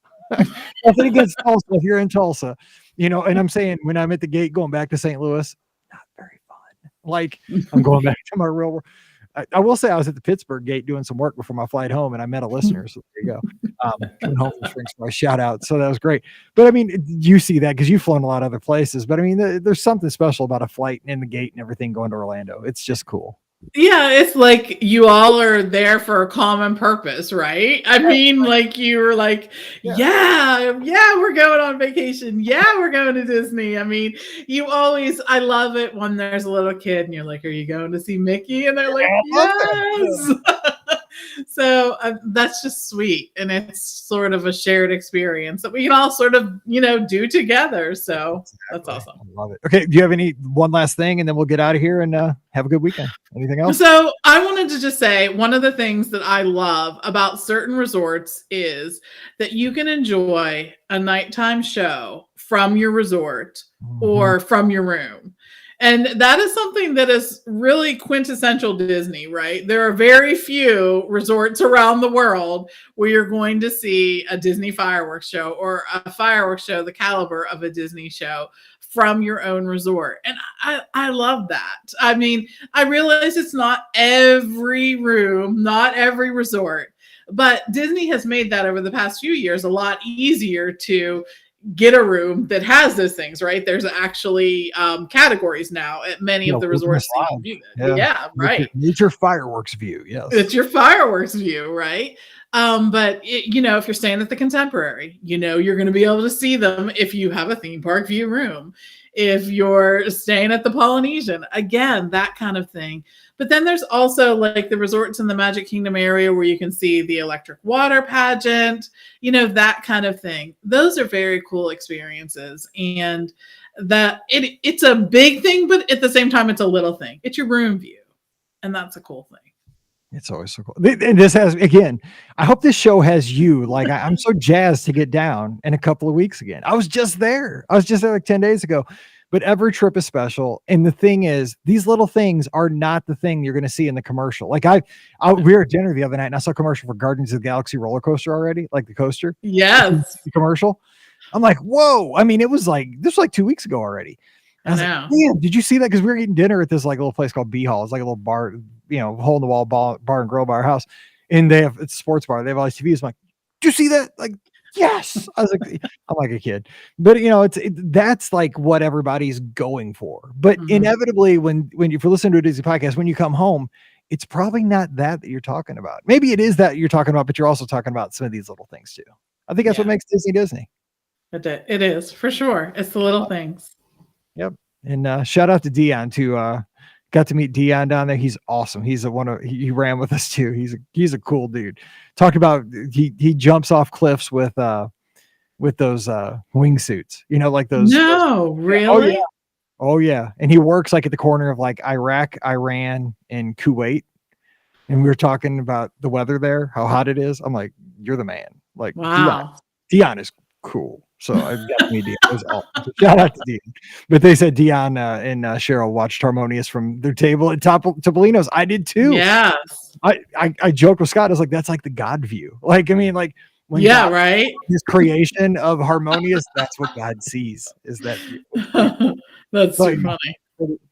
A: Nothing against Tulsa if you're in Tulsa, and I'm saying when I'm at the gate going back to St. Louis, not very fun. Like, I'm going back to my real world. I will say I was at the Pittsburgh gate doing some work before my flight home, and I met a listener. So there you go. Coming home from Spring, so I shout out. So that was great. But I mean, you see that because you've flown a lot of other places. But I mean, there's something special about a flight and the gate and everything going to Orlando. It's just cool.
B: Yeah, it's like you all are there for a common purpose, right? I mean, like you were like, yeah, we're going on vacation. Yeah, we're going to Disney. I mean, I love it when there's a little kid and you're like, are you going to see Mickey? And they're like, yes. So that's just sweet. And it's sort of a shared experience that we can all sort of, do together. So That's awesome.
A: I love it. Okay. Do you have one last thing and then we'll get out of here and have a good weekend? Anything else?
B: So I wanted to just say one of the things that I love about certain resorts is that you can enjoy a nighttime show from your resort or from your room. And that is something that is really quintessential Disney, right? There are very few resorts around the world where you're going to see a Disney fireworks show or a fireworks show the caliber of a Disney show from your own resort. And I love that. I mean, I realize it's not every room, not every resort, but Disney has made that over the past few years a lot easier to get a room that has those things, right? There's actually categories now at many of the resorts. Yeah, right.
A: It's your fireworks view. Yes.
B: It's your fireworks view, right? But if you're staying at the Contemporary, you're going to be able to see them if you have a theme park view room. If you're staying at the Polynesian, again, that kind of thing. But then there's also like the resorts in the Magic Kingdom area where you can see the electric water pageant, that kind of thing. Those are very cool experiences. And that it's a big thing, but at the same time, it's a little thing. It's your room view. And that's a cool thing.
A: It's always so cool. And this has, again, I hope this show has you. Like, I'm so jazzed to get down in a couple of weeks again. I was just there like 10 days ago. But every trip is special. And the thing is, these little things are not the thing you're going to see in the commercial. Like we were at dinner the other night and I saw a commercial for Guardians of the Galaxy roller coaster already, like the coaster.
B: Yes.
A: The commercial. I'm like, whoa. I mean, this was like 2 weeks ago already. I was like, damn, did you see that? Because we were eating dinner at this like little place called B Hall. It's like a little bar, hole in the wall bar and grill by our house. And it's a sports bar. They have all these TVs. I'm like, did you see that? Like, yes. I was like, I'm like a kid, but that's like what everybody's going for. But inevitably when if you're listening to a Disney podcast, when you come home, it's probably not that you're talking about. Maybe it is that you're talking about, but you're also talking about some of these little things too. I think that's what makes Disney. It
B: is for sure. It's the little things.
A: Yep. And shout out to Dion too. Got to meet Dion down there. He's awesome. He's he ran with us too. He's a cool dude. Talked about he jumps off cliffs with those wingsuits. Like those.
B: No, really?
A: Oh yeah. And he works like at the corner of like Iraq, Iran, and Kuwait. And we were talking about the weather there, how hot it is. I'm like, you're the man. Like,
B: wow.
A: Dion is cool. So I got to meet Dion. It was awesome. Shout out to Dion. But they said Dion and Cheryl watched Harmonious from their table at Topolino's. I did too.
B: Yes.
A: I joked with Scott. I was like, that's like the God view. Like, I mean, like, when God,
B: right.
A: His creation of Harmonious, that's what God sees. Is that view.
B: That's so funny.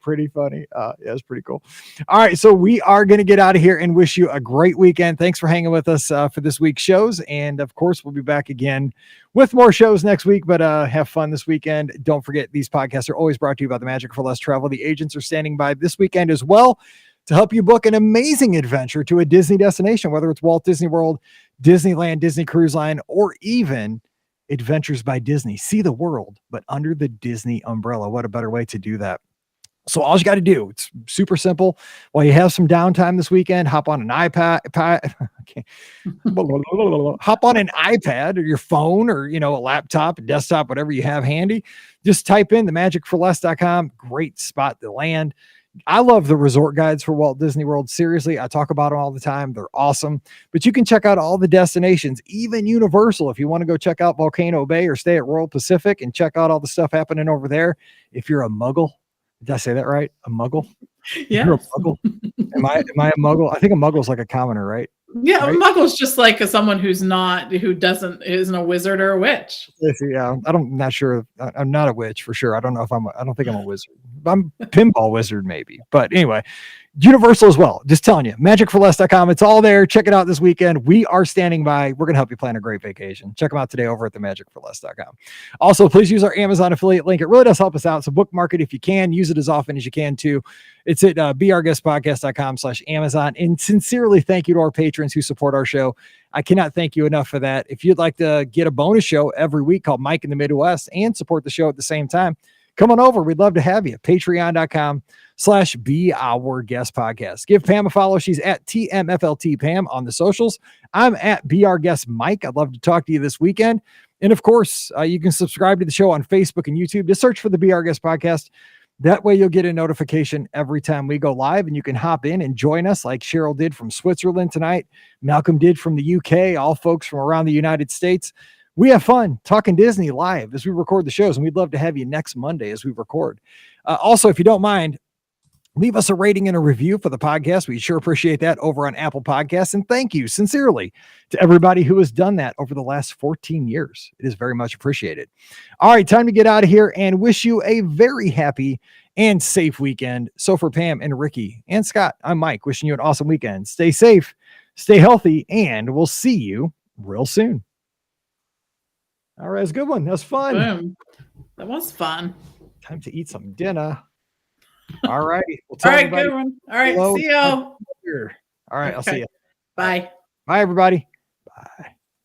A: Pretty funny. Yeah, it's pretty cool. All right, so we are going to get out of here and wish you a great weekend. Thanks for hanging with us for this week's shows, and of course, we'll be back again with more shows next week. But have fun this weekend. Don't forget, these podcasts are always brought to you by the Magic for Less Travel. The agents are standing by this weekend as well to help you book an amazing adventure to a Disney destination, whether it's Walt Disney World, Disneyland, Disney Cruise Line, or even Adventures by Disney. See the world, but under the Disney umbrella. What a better way to do that. So all you got to do, it's super simple. While you have some downtime this weekend, hop on an iPad, hop on an iPad or your phone or, a laptop, a desktop, whatever you have handy. Just type in themagicforless.com. Great spot to land. I love the resort guides for Walt Disney World. Seriously, I talk about them all the time. They're awesome. But you can check out all the destinations, even Universal, if you want to go check out Volcano Bay or stay at Royal Pacific and check out all the stuff happening over there. If you're a muggle, did I say that right? A muggle?
B: Yeah.
A: You're a muggle. Am I a muggle? I think a muggle is like a commoner, right?
B: Yeah,
A: Right?
B: a muggle's just like someone who's isn't a wizard or a witch.
A: Yeah, I'm not sure. I'm not a witch for sure. I don't think I'm a wizard. I'm a pinball wizard maybe. But anyway, Universal as well. Just telling you, magicforless.com. It's all there. Check it out this weekend. We are standing by. We're going to help you plan a great vacation. Check them out today over at themagicforless.com. Also, please use our Amazon affiliate link. It really does help us out. So bookmark it if you can. Use it as often as you can too. It's at beourguestpodcast.com/Amazon. And sincerely thank you to our patrons who support our show. I cannot thank you enough for that. If you'd like to get a bonus show every week called Mike in the Midwest and support the show at the same time, come on over. We'd love to have you. Patreon.com/Be Our Guest Podcast. Give Pam a follow. She's at TMFLT Pam on the socials. I'm at Be Our Guest Mike. I'd love to talk to you this weekend. And of course, you can subscribe to the show on Facebook and YouTube. Just search for the Be Our Guest Podcast. That way you'll get a notification every time we go live, and you can hop in and join us like Cheryl did from Switzerland tonight. Malcolm did from the UK, all folks from around the United States. We have fun talking Disney live as we record the shows, and we'd love to have you next Monday as we record. Also, if you don't mind, leave us a rating and a review for the podcast. We sure appreciate that over on Apple Podcasts. And thank you sincerely to everybody who has done that over the last 14 years. It is very much appreciated. All right, time to get out of here and wish you a very happy and safe weekend. So for Pam and Ricky and Scott, I'm Mike, wishing you an awesome weekend. Stay safe, stay healthy, and we'll see you real soon. All right, that's a good one. That was fun.
B: Boom. That was fun.
A: Time to eat some dinner. All right.
B: All right, good one. All right, see you.
A: All right, okay. I'll see you.
B: Bye.
A: Bye, everybody. Bye.